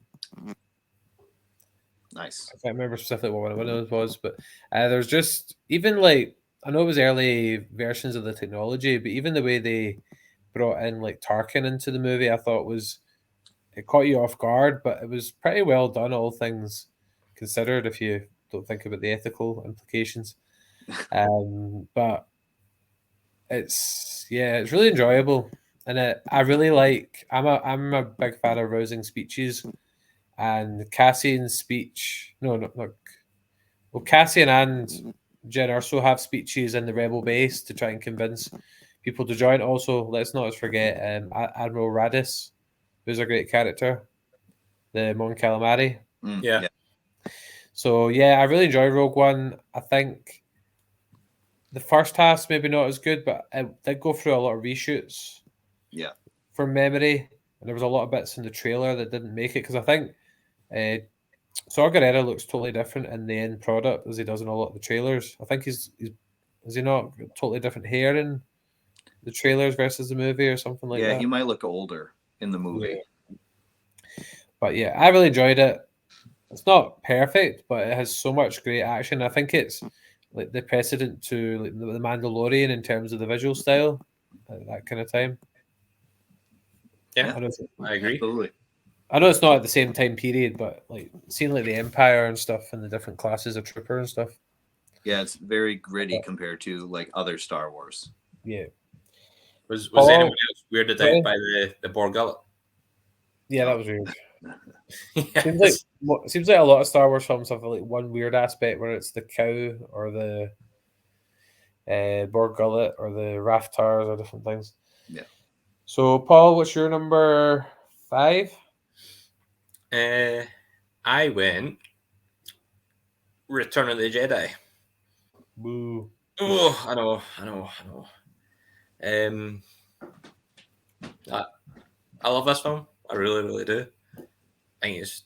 Nice. I can't remember specifically what one of those was, but there's just even like I know it was early versions of the technology, but even the way they brought in like Tarkin into the movie, I thought it caught you off guard, but it was pretty well done, all things considered. If you don't think about the ethical implications, but it's really enjoyable, and I really like. I'm a big fan of rousing speeches. And Cassian's speech, Cassian and Jyn Erso have speeches in the Rebel base to try and convince people to join. Also, let's not forget Admiral Radis, who's a great character, the Mon Calamari. Yeah. So I really enjoy Rogue One. I think the first half's maybe not as good, but it did go through a lot of reshoots. Yeah. From memory, and there was a lot of bits in the trailer that didn't make it because I think. Saw Gerrera looks totally different in the end product as he does in a lot of the trailers. I think he's is he not totally different hair in the trailers versus the movie or something like that? Yeah, he might look older in the movie. Yeah. But I really enjoyed it. It's not perfect, but it has so much great action. I think it's like the precedent to like the Mandalorian in terms of the visual style at that kind of time. Yeah, I agree. Absolutely. I know it's not at the same time period, but like seeing like the Empire and stuff and the different classes of trooper and stuff. Yeah, it's very gritty compared to like other Star Wars. Yeah. Was anyone else weirded out by the Borg gullet? Yeah, that was weird. Seems like a lot of Star Wars films have like one weird aspect where it's the cow or the Borg gullet or the Raftars or different things. Yeah. So, Paul, what's your number 5? I went Return of the Jedi. Boo. Oh, I know. I love this film. I really, really do. I think it's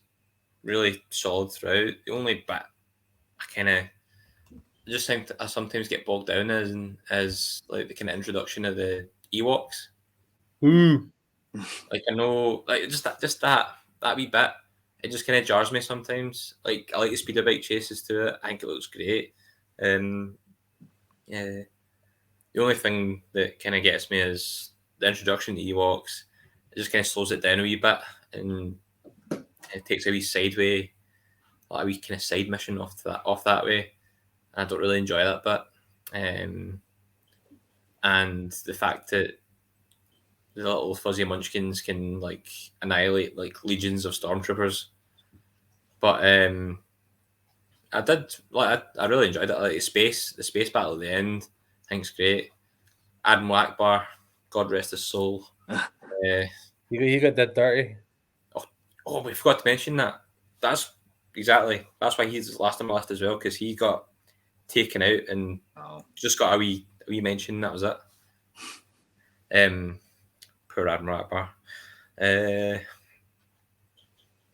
really solid throughout. The only bit I just think I sometimes get bogged down as like the kind of introduction of the Ewoks. Ooh. Like I know, like just that wee bit, it just kind of jars me sometimes. Like I like the speeder-bike chases to it. I think it looks great. Yeah. The only thing that kind of gets me is the introduction to Ewoks. It just kind of slows it down a wee bit and it takes a wee sideway like a wee kind of side mission off that way. I don't really enjoy that bit. And the fact that the little fuzzy munchkins can like annihilate like legions of stormtroopers. But I did like I really enjoyed it. Like the space battle at the end, I think it's great. Admiral Akbar, God rest his soul. He got that dirty. Oh, we forgot to mention that. That's why he's last on my list as well, because he got taken out and just got a wee mention. That was it. Poor Admiral Akbar.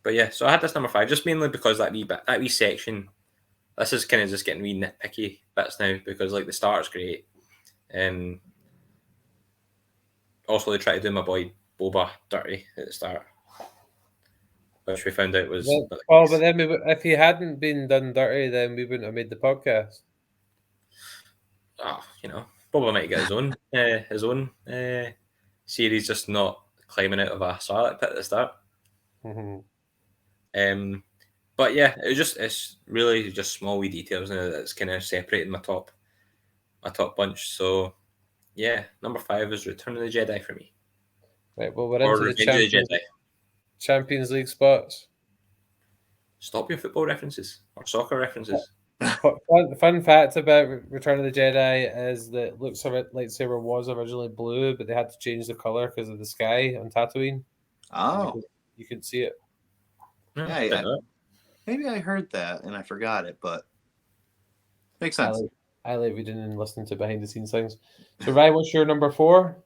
But yeah, so I had this number 5 just mainly because that wee section. This is kind of just getting wee nitpicky bits now because like the start's great. Also, they try to do my boy Boba dirty at the start, which we found out was. But then if he hadn't been done dirty, then we wouldn't have made the podcast. Boba might get his own series, just not climbing out of a Sarlacc pit at the start. Mm-hmm. But yeah, it's really just small wee details now that's kind of separating my top bunch. So yeah, number 5 is Return of the Jedi for me. Right, well, we're into the Champions League spots. Stop your football references or soccer references. Fun fact about Return of the Jedi is that Luke's lightsaber was originally blue, but they had to change the color because of the sky on Tatooine. Oh, you can see it. Yeah, maybe I heard that and I forgot it, but makes sense. I like reading and listening to behind the scenes things. So, Ryan, what's your number 4?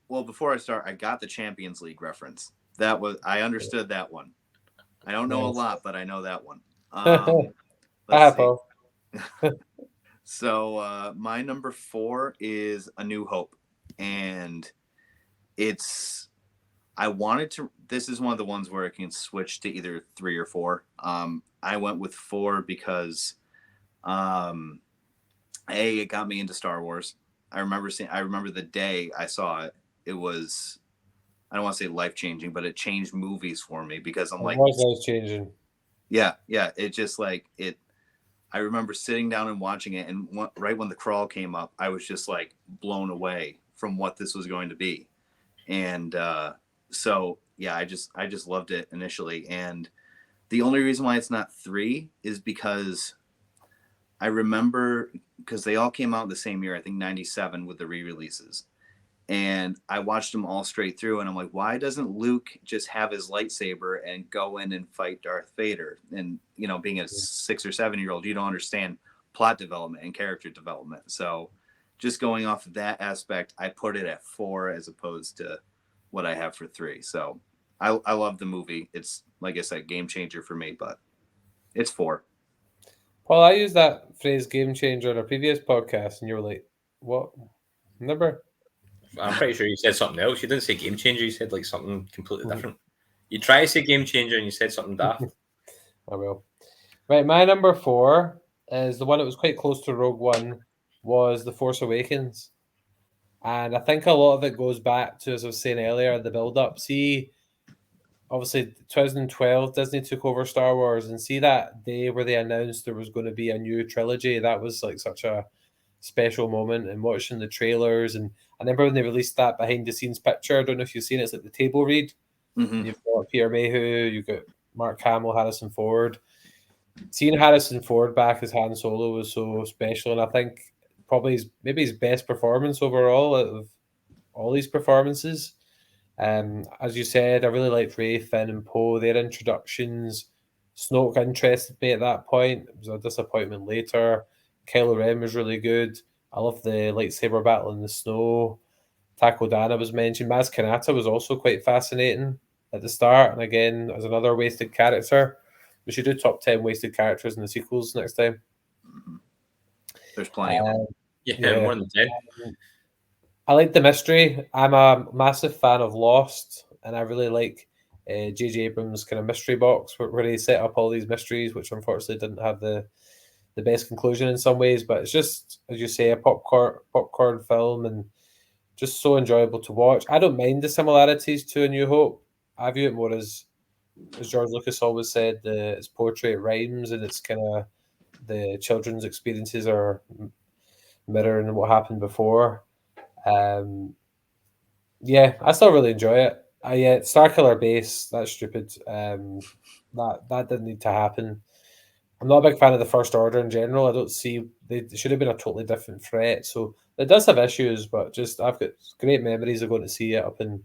Well, before I start, I got the Champions League reference. I understood that one. I don't know a lot, but I know that one. Let's see. So my number 4 is A New Hope, and this is one of the ones where I can switch to either 3 or 4. I went with 4 because it got me into Star Wars. I remember the day I saw it. It was, I don't want to say life-changing, but it changed movies for me because I'm like, it was life-changing. Yeah. It just like it. I remember sitting down and watching it, and right when the crawl came up, I was just like blown away from what this was going to be. And so yeah, I just loved it initially. And the only reason why it's not 3 is because I remember, because they all came out the same year, I think 97 with the re-releases. And I watched them all straight through, and I'm like, why doesn't Luke just have his lightsaber and go in and fight Darth Vader? And, being a 6 or 7-year-old, you don't understand plot development and character development. So just going off of that aspect, I put it at 4 as opposed to what I have for 3. So I love the movie. It's, like I said, game changer for me, but it's 4. Paul, I used that phrase game changer on a previous podcast, and you were like, what? Number? I'm pretty sure you said something else. You didn't say game changer. You said like something completely different. You try to say game changer and you said something daft. I will. Right, my number 4 is the one that was quite close to Rogue One, was The Force Awakens. And I think a lot of it goes back to, as I was saying earlier, the build-up. See, obviously, 2012, Disney took over Star Wars, and see that day where they announced there was going to be a new trilogy, that was like such a special moment. And watching the trailers, and I remember when they released that behind-the-scenes picture, I don't know if you've seen it, it's like the table read. Mm-hmm. You've got Peter Mayhew, you've got Mark Hamill, Harrison Ford. Seeing Harrison Ford back as Han Solo was so special, and I think probably maybe his best performance overall out of all these performances. As you said, I really liked Rey, Finn, and Poe. Their introductions. Snoke interested me at that point. It was a disappointment later. Kylo Ren was really good. I love the lightsaber battle in the snow. Takodana was mentioned. Maz Kanata was also quite fascinating at the start, and again as another wasted character. We should do top 10 wasted characters in the sequels next time. There's plenty of them. Yeah, more than 10. I like the mystery. I'm a massive fan of Lost, and I really like J.J. Abrams' kind of mystery box where he set up all these mysteries, which unfortunately didn't have the best conclusion in some ways. But it's just, as you say, a popcorn film, and just so enjoyable to watch. I don't mind the similarities to A New Hope. I view it more as as George Lucas always said, its poetry rhymes, and it's kind of the children's experiences are mirroring what happened before. Yeah, I still really enjoy it. Yeah, Starkiller Base, that's stupid. That didn't need to happen. I'm not a big fan of the First Order in general. I don't see they should have been a totally different threat. So it does have issues, but just I've got great memories of going to see it up in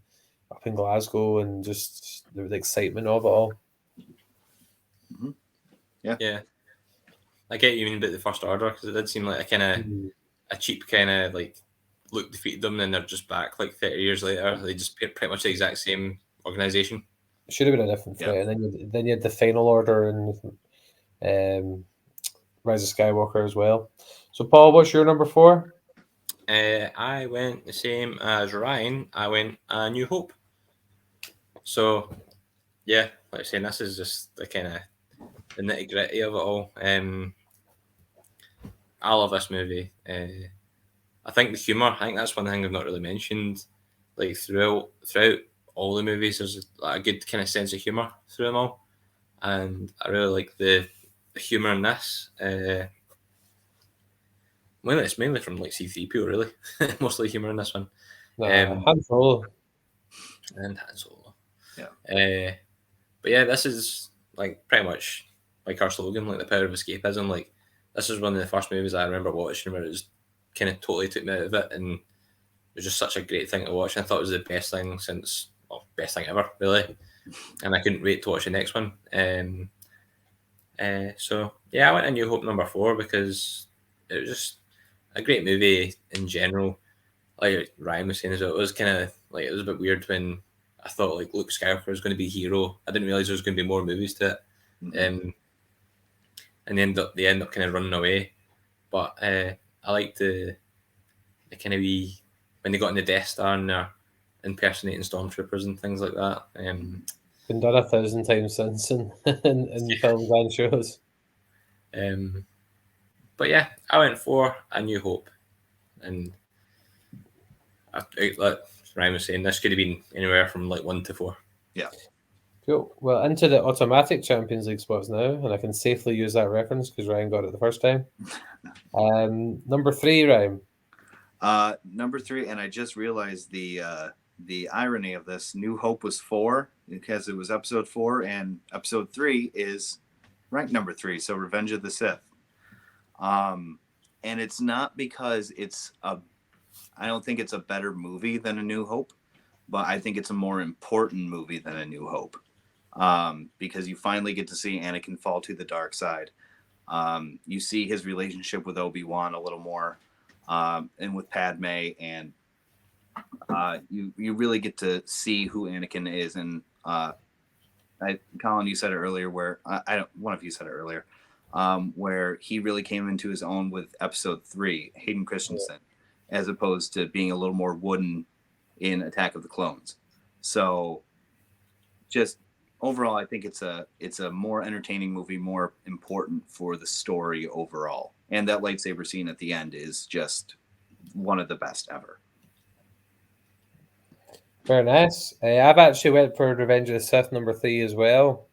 Glasgow and just the excitement of it all. Mm-hmm. Yeah. I get you mean about the First Order, because it did seem like a kind of a cheap kind of like Luke defeated them, and then they're just back like 30 years later. They just pretty much the exact same organization. It should have been a different threat, and then you had the Final Order and Rise of Skywalker as well. So, Paul, what's your number 4? I went the same as Ryan. I went A New Hope. So, yeah, like I was saying, this is just the kind of the nitty gritty of it all. I love this movie. I think the humour. I think that's one thing I've not really mentioned. Like throughout all the movies, there's a good kind of sense of humour through them all, and I really like the humour in this. Well, it's mainly from like C-3PO, really. Mostly humour in this one. Han Solo. And Han Solo. Yeah. But yeah, this is like pretty much like our slogan, like the power of escapism. Like this is one of the first movies I remember watching where it was kind of totally took me out of it, and it was just such a great thing to watch. I thought it was the best thing best thing ever, really. And I couldn't wait to watch the next one. So yeah, I went A New Hope number 4 because it was just a great movie in general. Like Ryan was saying as well, it was kind of like it was a bit weird when I thought like Luke Skywalker was going to be a hero. I didn't realize there was going to be more movies to it, and they end up kind of running away. But I liked the kind of wee when they got in the Death Star and they're impersonating stormtroopers and things like that. Been done 1,000 times since in films and shows. But yeah, I went for A New Hope, and like Ryan was saying, this could have been anywhere from like 1 to 4. Yeah. Cool. Well, into the automatic Champions League spots now, and I can safely use that reference because Ryan got it the first time. Number 3, Ryan. Number 3, and I just realized the irony of this. New Hope was 4 because it was episode 4, and episode 3 is ranked number 3. So Revenge of the Sith. And it's not because I don't think it's a better movie than A New Hope, but I think it's a more important movie than A New Hope. Because you finally get to see Anakin fall to the dark side. You see his relationship with Obi-Wan a little more, and with Padme, and you really get to see who Anakin is. And Colin, you said it earlier, where one of you said it earlier, where he really came into his own with episode 3, Hayden Christensen, as opposed to being a little more wooden in Attack of the Clones. So just overall, I think it's a more entertaining movie, more important for the story overall. And that lightsaber scene at the end is just one of the best ever. Very nice. I've actually went for Revenge of the Sith number 3 as well.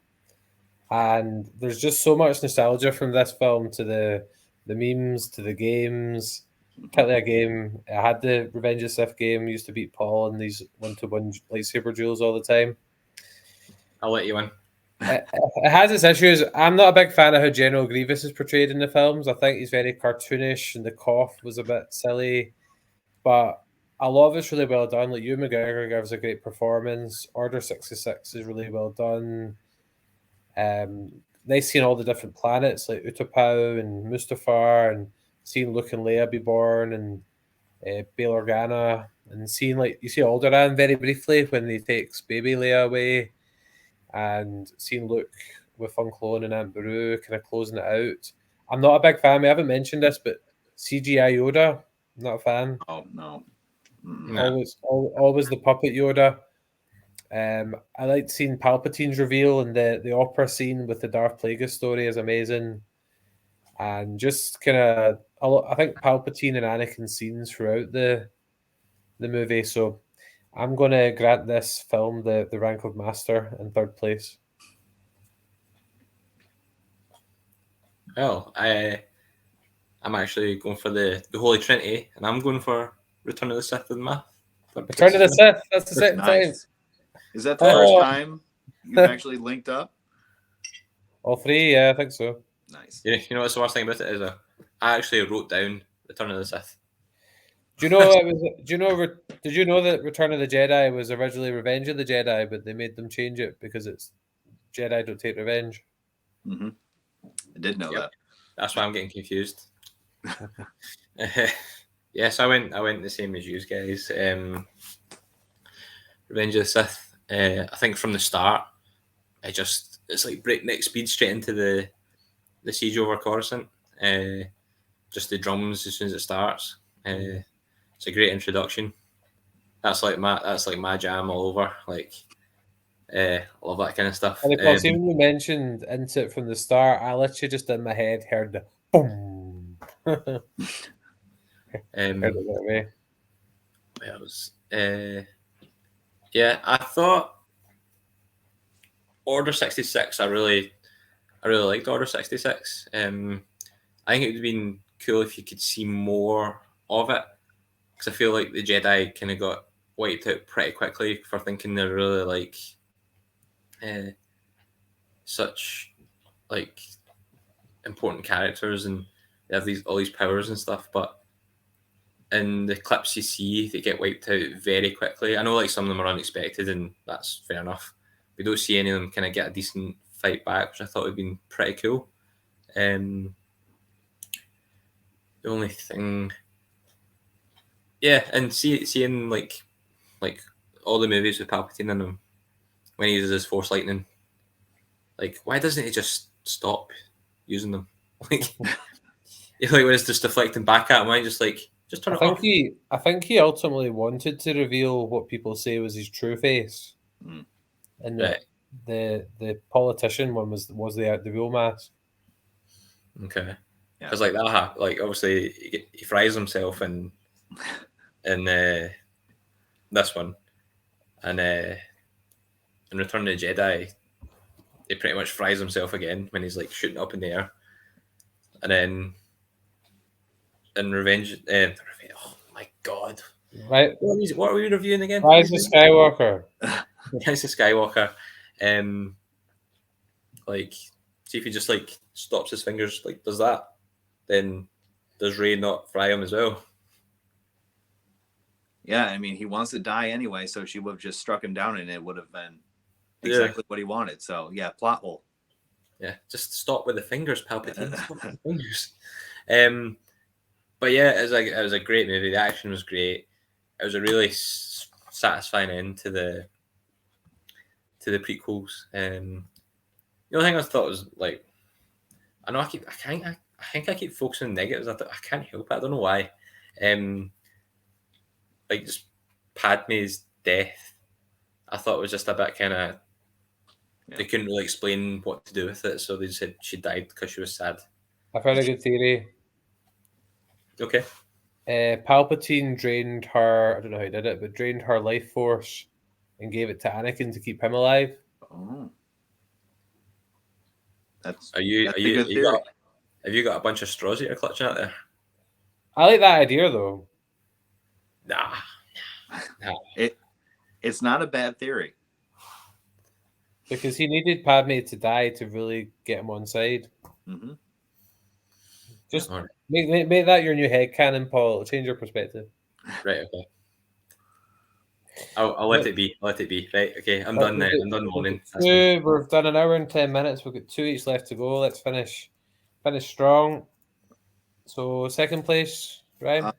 And there's just so much nostalgia from this film to the memes, to the games. Particularly a game. I had the Revenge of the Sith game. Used to beat Paul in these 1-to-1 lightsaber duels all the time. I'll let you in. It has its issues. I'm not a big fan of how General Grievous is portrayed in the films. I think he's very cartoonish, and the cough was a bit silly. But a lot of it's really well done. Like Ewan McGregor gives a great performance. Order 66 is really well done. Nice seeing all the different planets like Utapau and Mustafar, and seeing Luke and Leia be born, and Bail Organa, and seeing like you see Alderaan very briefly when he takes baby Leia away, and seeing Luke with Unclone and Aunt Beru kind of closing it out. I'm not a big fan. I haven't mentioned this, but CGI Yoda, not a fan. Oh no. Always the puppet Yoda. I liked seeing Palpatine's reveal, and the opera scene with the Darth Plagueis story is amazing. And just kind of, I think Palpatine and Anakin scenes throughout the movie. So I'm going to grant this film the rank of master in third place. Well, I'm actually going for the Holy Trinity, and I'm going for Return of the Sith and Math. Return of the Sith. That's the second time. Nice. Is that the first time you've actually linked up? All three, yeah, I think so. Nice. Yeah, you know what's the worst thing about it is I actually wrote down Return of the Sith. Do you know it was? Do you know? Did you know that Return of the Jedi was originally Revenge of the Jedi, but they made them change it because it's Jedi don't take revenge. Mm-hmm. I did know that. That's why I'm getting confused. Yes, I went the same as you guys. Revenge of the Sith. I think from the start, it's like breakneck speed straight into the siege over Coruscant. Just the drums as soon as it starts. It's a great introduction. That's like my jam all over. Like, I love that kind of stuff. And of course, even when you mentioned into it from the start, I literally just in my head heard the boom. Heard it that way. It was, yeah, I thought Order 66. I really liked Order 66. I think it would have been cool if you could see more of it, because I feel like the Jedi kind of got wiped out pretty quickly for thinking they're really like such like important characters and they have all these powers and stuff, but in the clips you see, they get wiped out very quickly. I know like some of them are unexpected, and that's fair enough. We don't see any of them kind of get a decent fight back, which I thought would have been pretty cool. The only thing, yeah, and seeing like all the movies with Palpatine in them when he uses his Force lightning, like why doesn't he just stop using them? Like, when it's just deflecting back at him, I just turn it off. I think he ultimately wanted to reveal what people say was his true face, and Right. the politician one was the real mask. Okay, because like that, like obviously he fries himself in this one, and in Return of the Jedi, he pretty much fries himself again when he's like shooting up in the air, and then in Revenge, oh my god, Right? What are we reviewing again? Rise of Skywalker. Rise of Skywalker. Like, see if he just like stops his fingers, like does that, then does Rey not fry him as well? Yeah, I mean, he wants to die anyway, so she would have just struck him down, and it would have been exactly what he wanted. So yeah, plot hole. Yeah, just stop with the fingers, Palpatine. Stop with the fingers. But yeah, it was a great movie. The action was great. It was a really satisfying end to the prequels. The only thing I thought was like, I think I keep focusing on negatives. I can't help it. I don't know why. Like just Padme's death, I thought it was just a bit kind of. They couldn't really explain what to do with it, so they just said she died because she was sad. I've heard a good theory. Okay. Palpatine drained her. I don't know how he did it, but drained her life force and gave it to Anakin to keep him alive. Oh, that's Have you got a bunch of straws that you're clutching out there? I like that idea though. Nah. It's not a bad theory. Because he needed Padme to die to really get him on side. Mm-hmm. Just make that your new headcanon, Paul. It'll change your perspective. Right, okay. I'll let it be. Right, okay. I'm done then. I'm done moaning. We've done an hour and 10 minutes. We've got 2 each left to go. Let's finish strong. So second place, right?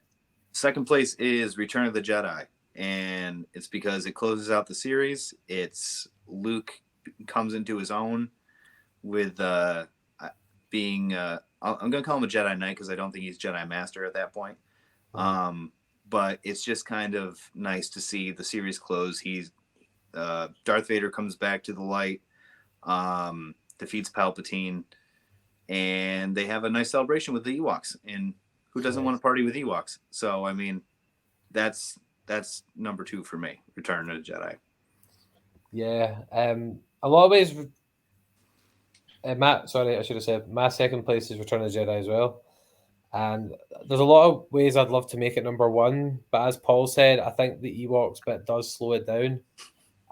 Second place is Return of the Jedi. And it's because it closes out the series. It's Luke comes into his own with being I'm gonna call him a Jedi Knight because I don't think he's Jedi Master at that point. But it's just kind of nice to see the series close. He's Darth Vader comes back to the light, defeats Palpatine, and they have a nice celebration with the Ewoks. And who doesn't want to party with Ewoks? So I mean, that's number 2 for me. Return of the Jedi. Yeah. A lot of ways, Matt, sorry, I should have said my second place is Return of the Jedi as well. And there's a lot of ways I'd love to make it number one, but as Paul said, I think the Ewoks bit does slow it down.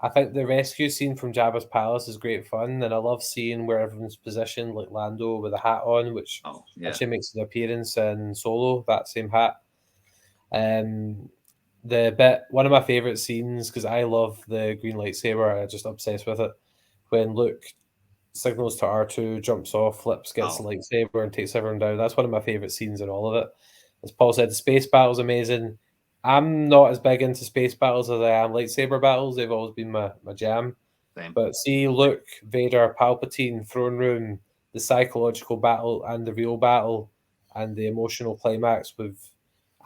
I think the rescue scene from Jabba's palace is great fun, and I love seeing where everyone's positioned, like Lando with a hat on, which actually makes an appearance in Solo, that same hat. One of my favorite scenes, because I love the green lightsaber, I'm just obsessed with it. When Luke signals to R2, jumps off, flips, gets the lightsaber, and takes everyone down. That's one of my favorite scenes in all of it. As Paul said, the space battle's amazing. I'm not as big into space battles as I am lightsaber battles. They've always been my jam. Same. But see Luke, Vader, Palpatine, throne room, the psychological battle and the real battle, and the emotional climax with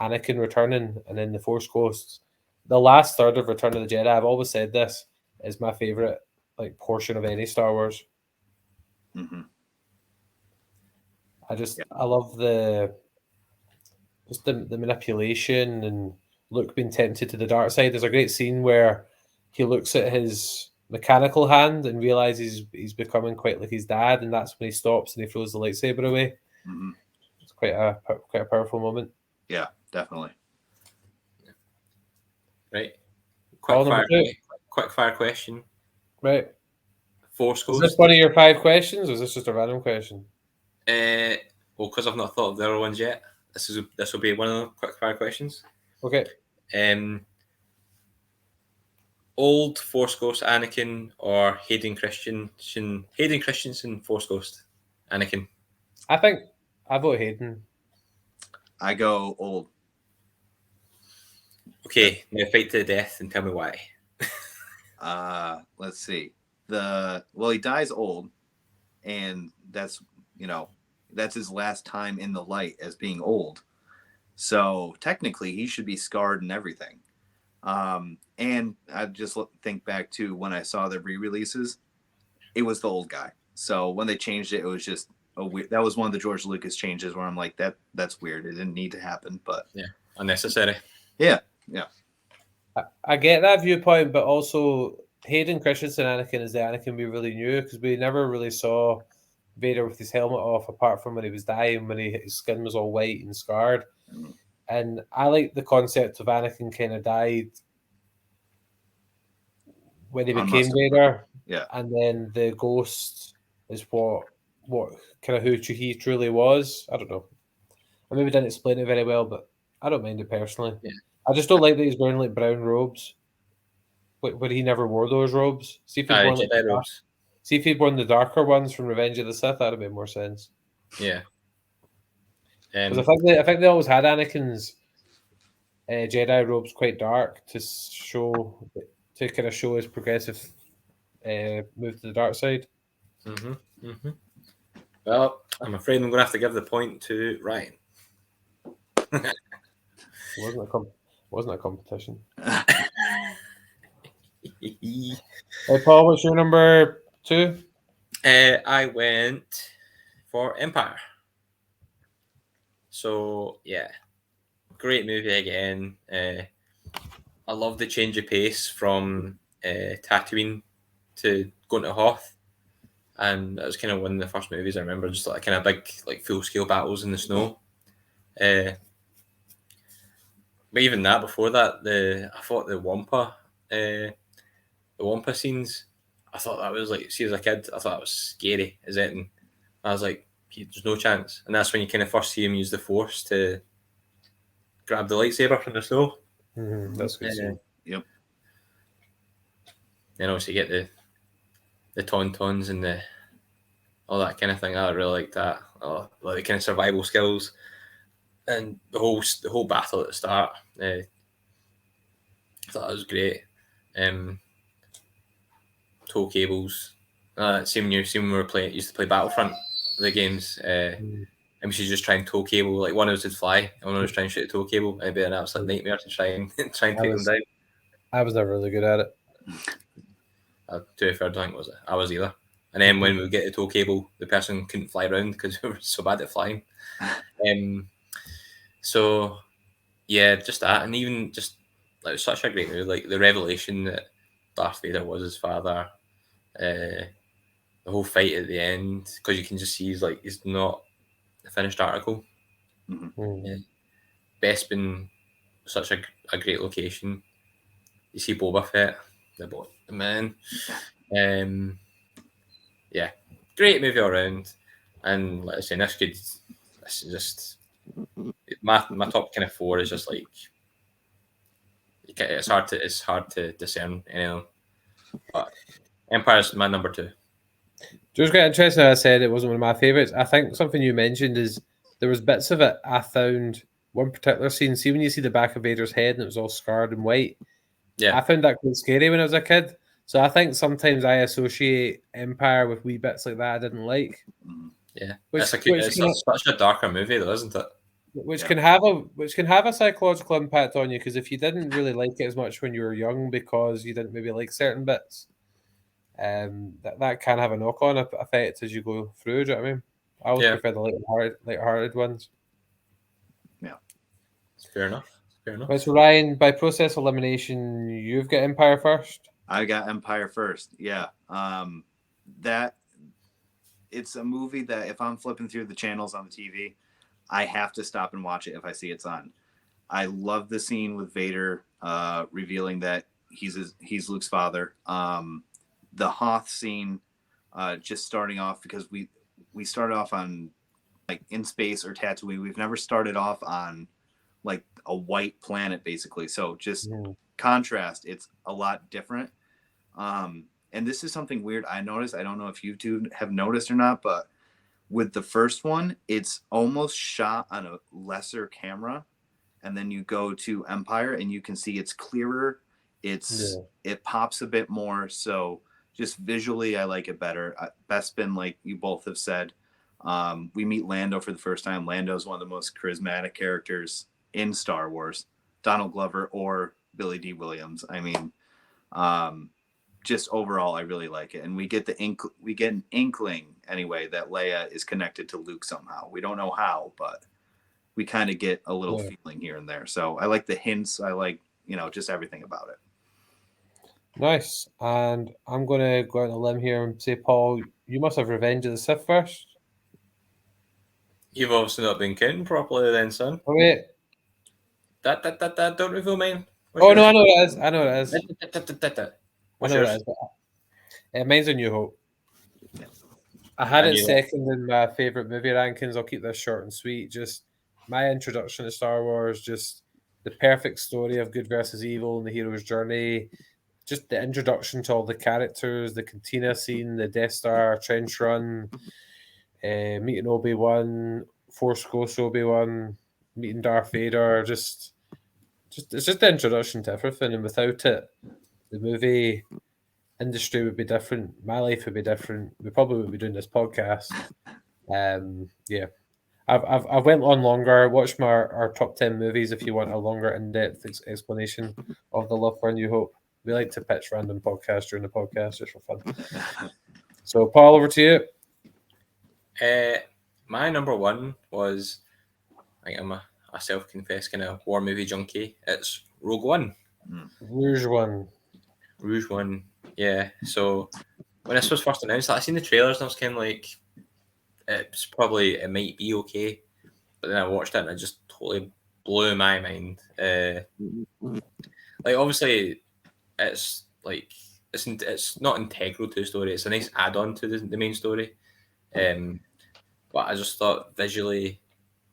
Anakin returning and then the Force Ghosts. The last third of Return of the Jedi, I've always said this, is my favorite portion of any Star Wars. Mm-hmm. I love the manipulation and Luke being tempted to the dark side. There's a great scene where he looks at his mechanical hand and realizes he's becoming quite like his dad, and that's when he stops and he throws the lightsaber away. Mm-hmm. It's quite a powerful moment. Yeah, definitely. Right. Quick fire question. Right. Force Ghost. Is this one of your 5 questions, or is this just a random question? Well, because I've not thought of the other ones yet, this will be one of the quick fire questions. Okay. Old Force Ghost Anakin or Hayden Christensen Force Ghost Anakin? I think I vote Hayden. I go old. Okay, now fight to the death and tell me why. Let's see. He dies old, and that's his last time in the light as being old. So technically, he should be scarred and everything. And I just think back to when I saw the re-releases, it was the old guy. So when they changed it, it was just that was one of the George Lucas changes where I'm like, that's weird. It didn't need to happen, but yeah, unnecessary. Yeah. I get that viewpoint, but also Hayden Christensen Anakin is the Anakin we really knew, because we never really saw Vader with his helmet off, apart from when he was dying, when his skin was all white and scarred. Mm-hmm. And I like the concept of Anakin kind of died when he became Vader. Yeah. And then the ghost is what kind of who he truly was. I don't know. I maybe didn't explain it very well, but I don't mind it personally. Yeah. I just don't like that he's wearing like brown robes. But he never wore those robes. See if he'd worn the darker ones from Revenge of the Sith, that'd have made more sense. Yeah. Because I think they always had Anakin's Jedi robes quite dark to kind of show his progressive move to the dark side. Mm-hmm. Mm-hmm. Well, I'm afraid I'm going to have to give the point to Ryan. Wasn't a competition. Hey, Paul, what's your number 2? I went for Empire. So yeah, great movie again. I love the change of pace from Tatooine to going to Hoth, and that was kind of one of the first movies I remember, just like kind of big, like full scale battles in the snow. But even that, before that, I thought the Wampa scenes, I thought that was like, see, as a kid, I thought that was scary as it, and I was like, there's no chance. And that's when you kind of first see him use the Force to grab the lightsaber from the snow. Mm-hmm. That's good. Yep. Then obviously you get the tauntauns and all that kind of thing. I really like that. Like the kind of survival skills and the whole battle at the start. I thought that was great. Tow cables. Same when we used to play Battlefront, the games. And we should just try and tow cable. Like one of us would fly, and one of us try and shoot a tow cable. It'd be an absolute nightmare to try and take them down. I was never really good at it. To be fair, I don't think was it. I was either. And then when we get the tow cable, the person couldn't fly around because we were so bad at flying. So yeah, just that, and even just like such a great movie, like the revelation that Darth Vader was his father. the whole fight at the end, because you can just see he's not a finished article. Mm. Yeah. Bespin, such a great location. You see Boba Fett, the man. Yeah, great movie all around. And like I say, this is just my top kind of 4 is just like it's hard to discern any of them. But Empire's my number 2. Just quite interesting. I said it wasn't one of my favorites. I think something you mentioned is there was bits of it I found one particular scene. See when you see the back of Vader's head and it was all scarred and white. Yeah, I found that quite scary when I was a kid. So I think sometimes I associate Empire with wee bits like that I didn't like. yeah. Which It's such a darker movie, though, isn't it? Which can have a psychological impact on you, because if you didn't really like it as much when you were young because you didn't maybe like certain bits, that can have a knock on effect as you go through. Do you know what I mean? I always prefer the light-hearted ones. Yeah, fair enough. Right, so Ryan, by process elimination, you've got Empire first. I got Empire first. Yeah, that it's a movie that if I'm flipping through the channels on the TV, I have to stop and watch it if I see it's on. I love the scene with Vader revealing that he's Luke's father. The Hoth scene, just starting off, because we started off on like in space or Tatooine. We've never started off on like a white planet, basically. So just contrast, it's a lot different. And this is something weird I noticed. I don't know if you two have noticed or not, but with the first one, it's almost shot on a lesser camera. And then you go to Empire and you can see it's clearer. It pops a bit more. So just visually, I like it better. Bespin, like you both have said, we meet Lando for the first time. Lando is one of the most charismatic characters in Star Wars. Donald Glover or Billy D. Williams. I mean, just overall, I really like it. And we get an inkling anyway that Leia is connected to Luke somehow. We don't know how, but we kind of get a little feeling here and there. So I like the hints. I like, just everything about it. Nice. And I'm going to go out on a limb here and say, Paul, you must have Revenge of the Sith first. You've obviously not been counting properly then, son. Oh, wait. That don't reveal mine. No, I know it is. I know it is. What's yours? Mine's A New Hope. Yeah. I had it second in my favourite movie rankings. I'll keep this short and sweet. Just my introduction to Star Wars, just the perfect story of good versus evil and the hero's journey. Just the introduction to all the characters, the cantina scene, the Death Star trench run, meeting Obi-Wan, Force Ghost Obi-Wan, meeting Darth Vader. It's just the introduction to everything, and without it, the movie industry would be different. My life would be different. We probably would be doing this podcast. Yeah, I've went on longer. Watch our top 10 movies if you want a longer, in-depth explanation of the love for A New Hope. We like to pitch random podcasts during the podcast just for fun. So, Paul, over to you. My number 1 was, I think I'm a self-confessed kind of war movie junkie. It's Rogue One. Rouge One. Yeah. So when this was first announced, I seen the trailers and I was kind of like, it might be okay. But then I watched it and it just totally blew my mind. Like obviously, it's like it's not integral to the story. It's a nice add-on to the main story. But I just thought visually,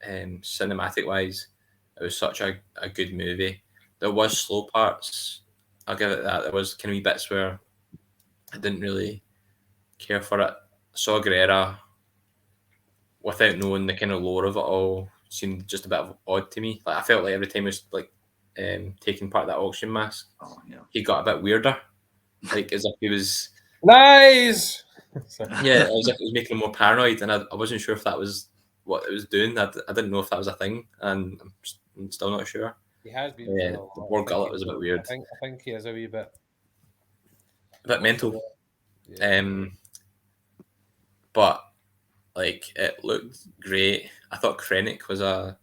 cinematic-wise, it was such a good movie. There was slow parts. I'll give it that. There was kind of wee bits where I didn't really care for it. Saw Gerrera without knowing the kind of lore of it all seemed just a bit odd to me. Like I felt like every time he was like taking part of that auction mask, he got a bit weirder. Like as if he was lies. Yeah, as if it was making him more paranoid, and I wasn't sure if that was what it was doing. I didn't know if that was a thing, and I'm still not sure. He has been. The War Gullet was a bit weird. I think he is a wee bit mental. Yeah. But like it looked great. I thought Krennic was a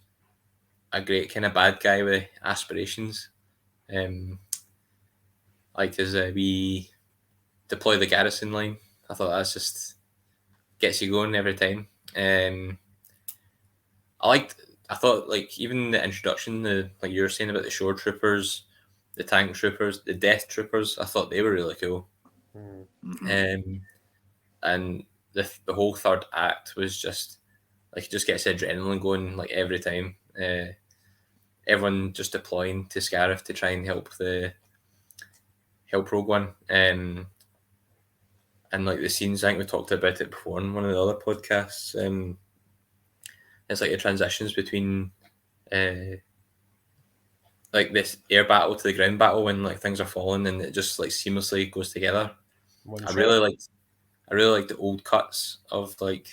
great kind of bad guy with aspirations. Like his we deploy the garrison line. I thought that's just gets you going every time. I thought like even the introduction, like you were saying about the shore troopers, the tank troopers, the death troopers, I thought they were really cool. Mhm. And the whole third act was just like it just gets adrenaline going like every time. Everyone just deploying to Scarif to try and help Rogue One. And like the scenes, I think we talked about it before in one of the other podcasts. It's like the transitions between like this air battle to the ground battle when like things are falling and it just like seamlessly goes together. One I shot. really liked the old cuts of like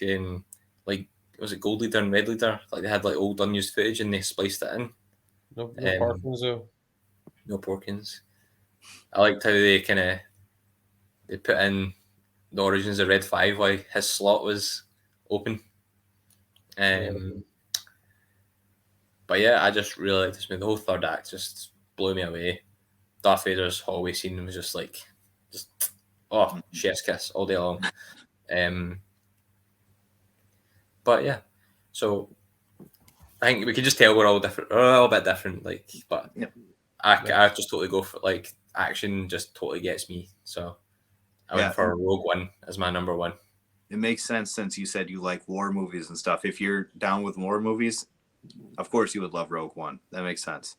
was it Gold Leader and Red Leader? Like they had like old unused footage and they spliced it in. No Um, Parkins though. no Porkins. I liked how they put in the origins of Red 5, why his slot was open. But yeah, I just really liked this movie. The whole third act just blew me away. Darth Vader's hallway scene was just chef's kiss all day long. But yeah, so I think we can just tell we're all different. We're all a bit different, like, but Yep. I just totally go for like action. Just totally gets me. So I went for Rogue One as my number one. It makes sense since you said you like war movies and stuff. If you're down with war movies, of course you would love Rogue One. That makes sense.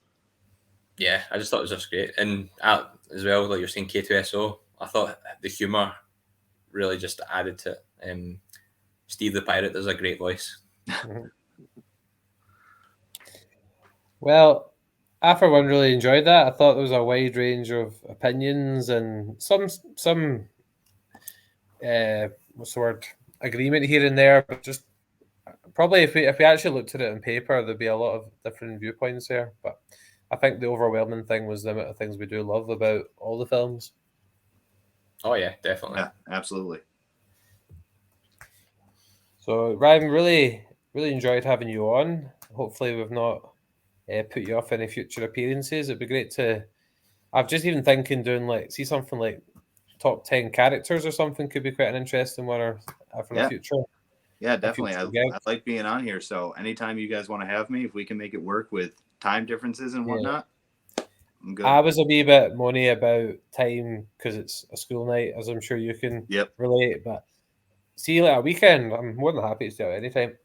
Yeah, I just thought it was just great, and as well, like you're saying, K2SO. I thought the humor really just added to it. Steve the Pirate does a great voice. Well, I for one really enjoyed that. I thought there was a wide range of opinions and some what's the word, agreement here and there, but just probably if we actually looked at it on paper, there'd be a lot of different viewpoints there. But I think the overwhelming thing was the amount of things we do love about all the films. Oh yeah, definitely. Yeah, absolutely. So Ryan, really enjoyed having you on. Hopefully we've not put you off any future appearances. It'd be great to. I've just even thinking doing see something like top 10 characters or something could be quite an interesting one or for a future. Yeah, definitely. I like being on here. So anytime you guys want to have me, if we can make it work with time differences and whatnot, I'm good. I was a wee bit money about time because it's a school night, as I'm sure you can relate. But see you like a weekend. I'm more than happy to do it anytime.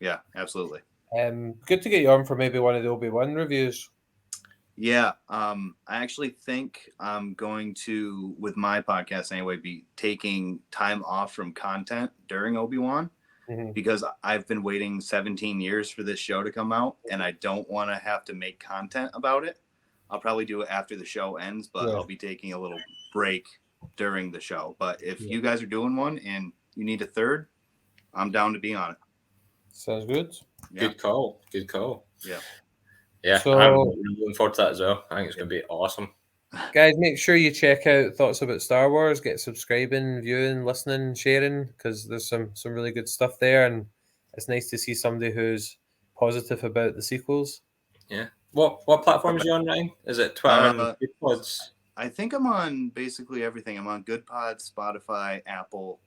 Yeah, absolutely. Good to get you on for maybe one of the Obi-Wan reviews. Yeah, I actually think I'm going to, with my podcast anyway, be taking time off from content during Obi-Wan because I've been waiting 17 years for this show to come out, and I don't want to have to make content about it. I'll probably do it after the show ends, but I'll be taking a little break during the show. But if you guys are doing one and you need a third, I'm down to be on it. Sounds good. Yeah. Good call. Yeah. Yeah, so, I'm really looking forward to that as well. I think it's going to be awesome. Guys, make sure you check out Thoughts About Star Wars. Get subscribing, viewing, listening, sharing, because there's some really good stuff there, and it's nice to see somebody who's positive about the sequels. Yeah. What platforms are you on, Ryan? Is it Twitter and Good Pods? I think I'm on basically everything. I'm on Good Pods, Spotify, Apple,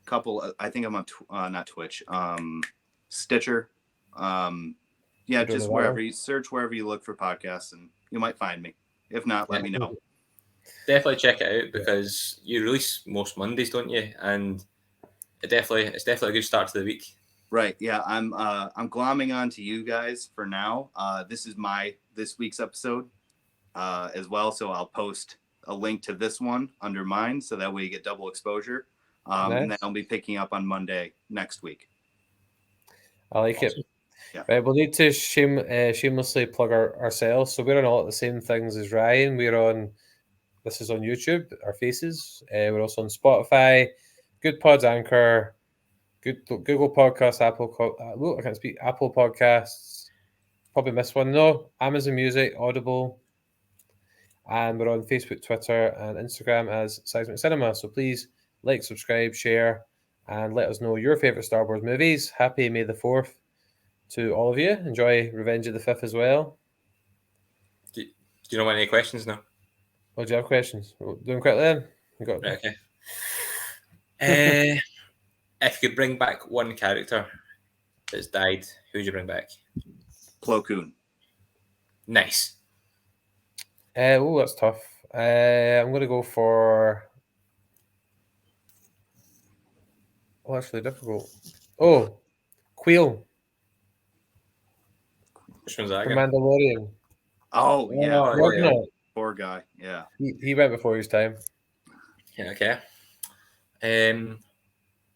couple. I think I'm on not Twitch, Stitcher. Just wherever you search, wherever you look for podcasts, and you might find me. If not, let me know. Definitely check it out because you release most Mondays, don't you? And it's definitely a good start to the week. Right. Yeah. I'm glomming on to you guys for now. This is this week's episode as well. So I'll post a link to this one under mine, so that way you get double exposure. Nice. And then I'll be picking up on Monday next week. I like it. Yeah. Right, we'll need to shamelessly plug ourselves. So we're on all the same things as Ryan. This is on YouTube, our faces. We're also on Spotify, Good Pods, Anchor, Google Podcasts, Apple Podcasts. Probably missed one. No, Amazon Music, Audible. And we're on Facebook, Twitter, and Instagram as Seismic Cinema. So please like, subscribe, share, and let us know your favourite Star Wars movies. Happy May the 4th to all of you. Enjoy Revenge of the 5th as well. Do you know any questions now? Oh, do you have questions? We're doing quickly then? Okay. If you could bring back one character that's died, who would you bring back? Plo Koon. Nice. Oh, that's tough. I'm going to go for. Oh, actually, difficult. Oh, Queel Which one's that from again? Mandalorian. Oh yeah, Oh, poor, yeah. poor guy. Yeah. He went before his time. Yeah, okay.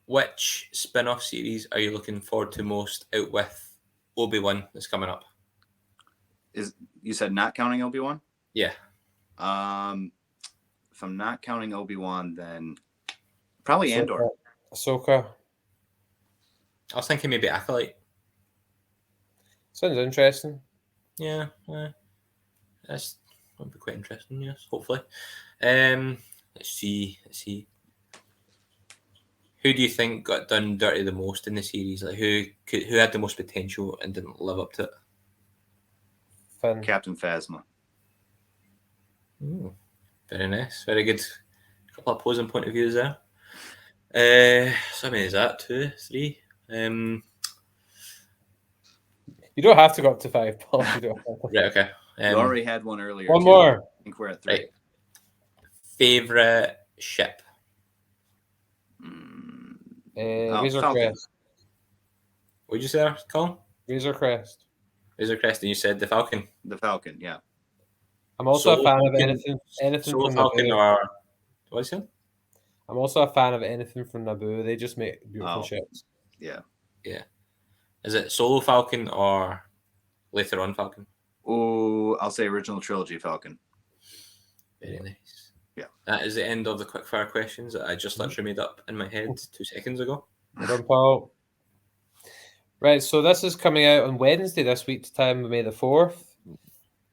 Which spin-off series are you looking forward to most out with Obi-Wan that's coming up? You said not counting Obi-Wan? Yeah. If I'm not counting Obi-Wan, then probably Andor. Ahsoka. I was thinking maybe Acolyte. Sounds interesting. Yeah, that's would be quite interesting. Yes, hopefully. Let's see. Who do you think got done dirty the most in the series? Like who had the most potential and didn't live up to it? Fun. Captain Phasma. Ooh, very nice. Very good. Couple of opposing point of views there. So how many is that? 2, 3. You don't have to go up to 5, Paul. You don't have to. Right. Okay. You already had one earlier. One too. more. I think we're at 3. Right. Favorite ship? Razor Falcon. Crest. What did you say there, Colin? Razor Crest. Razor Crest, and you said the Falcon. The Falcon, yeah. I'm also Solo a fan of Falcon- anything Solo from Falcon Naboo. or what is it? I'm also a fan of anything from Naboo. They just make beautiful Oh. ships. Yeah. Is it Solo Falcon or later on Falcon? Oh, I'll say original trilogy Falcon. Very nice. Yeah. That is the end of the quickfire questions that I just literally made up in my head 2 seconds ago. Well done, Paul. Right, so this is coming out on Wednesday this week, time of May the 4th.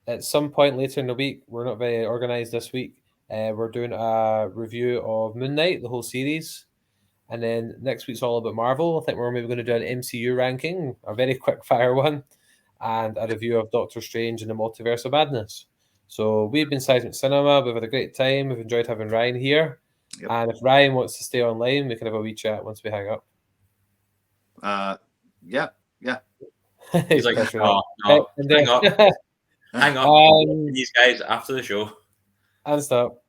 At some point later in the week, we're not very organised this week. We're doing a review of Moon Knight, the whole series. And then next week's all about Marvel. I think we're maybe going to do an MCU ranking, a very quick fire one, and a review of Doctor Strange and the Multiverse of Madness. So we've been Seismic Cinema. We've had a great time. We've enjoyed having Ryan here. Yep. And if Ryan wants to stay online, we can have a wee chat once we hang up. Yeah. He's like, pressured. no, Right, no, and hang then- up. Hang up. Um, These guys after the show. and stop.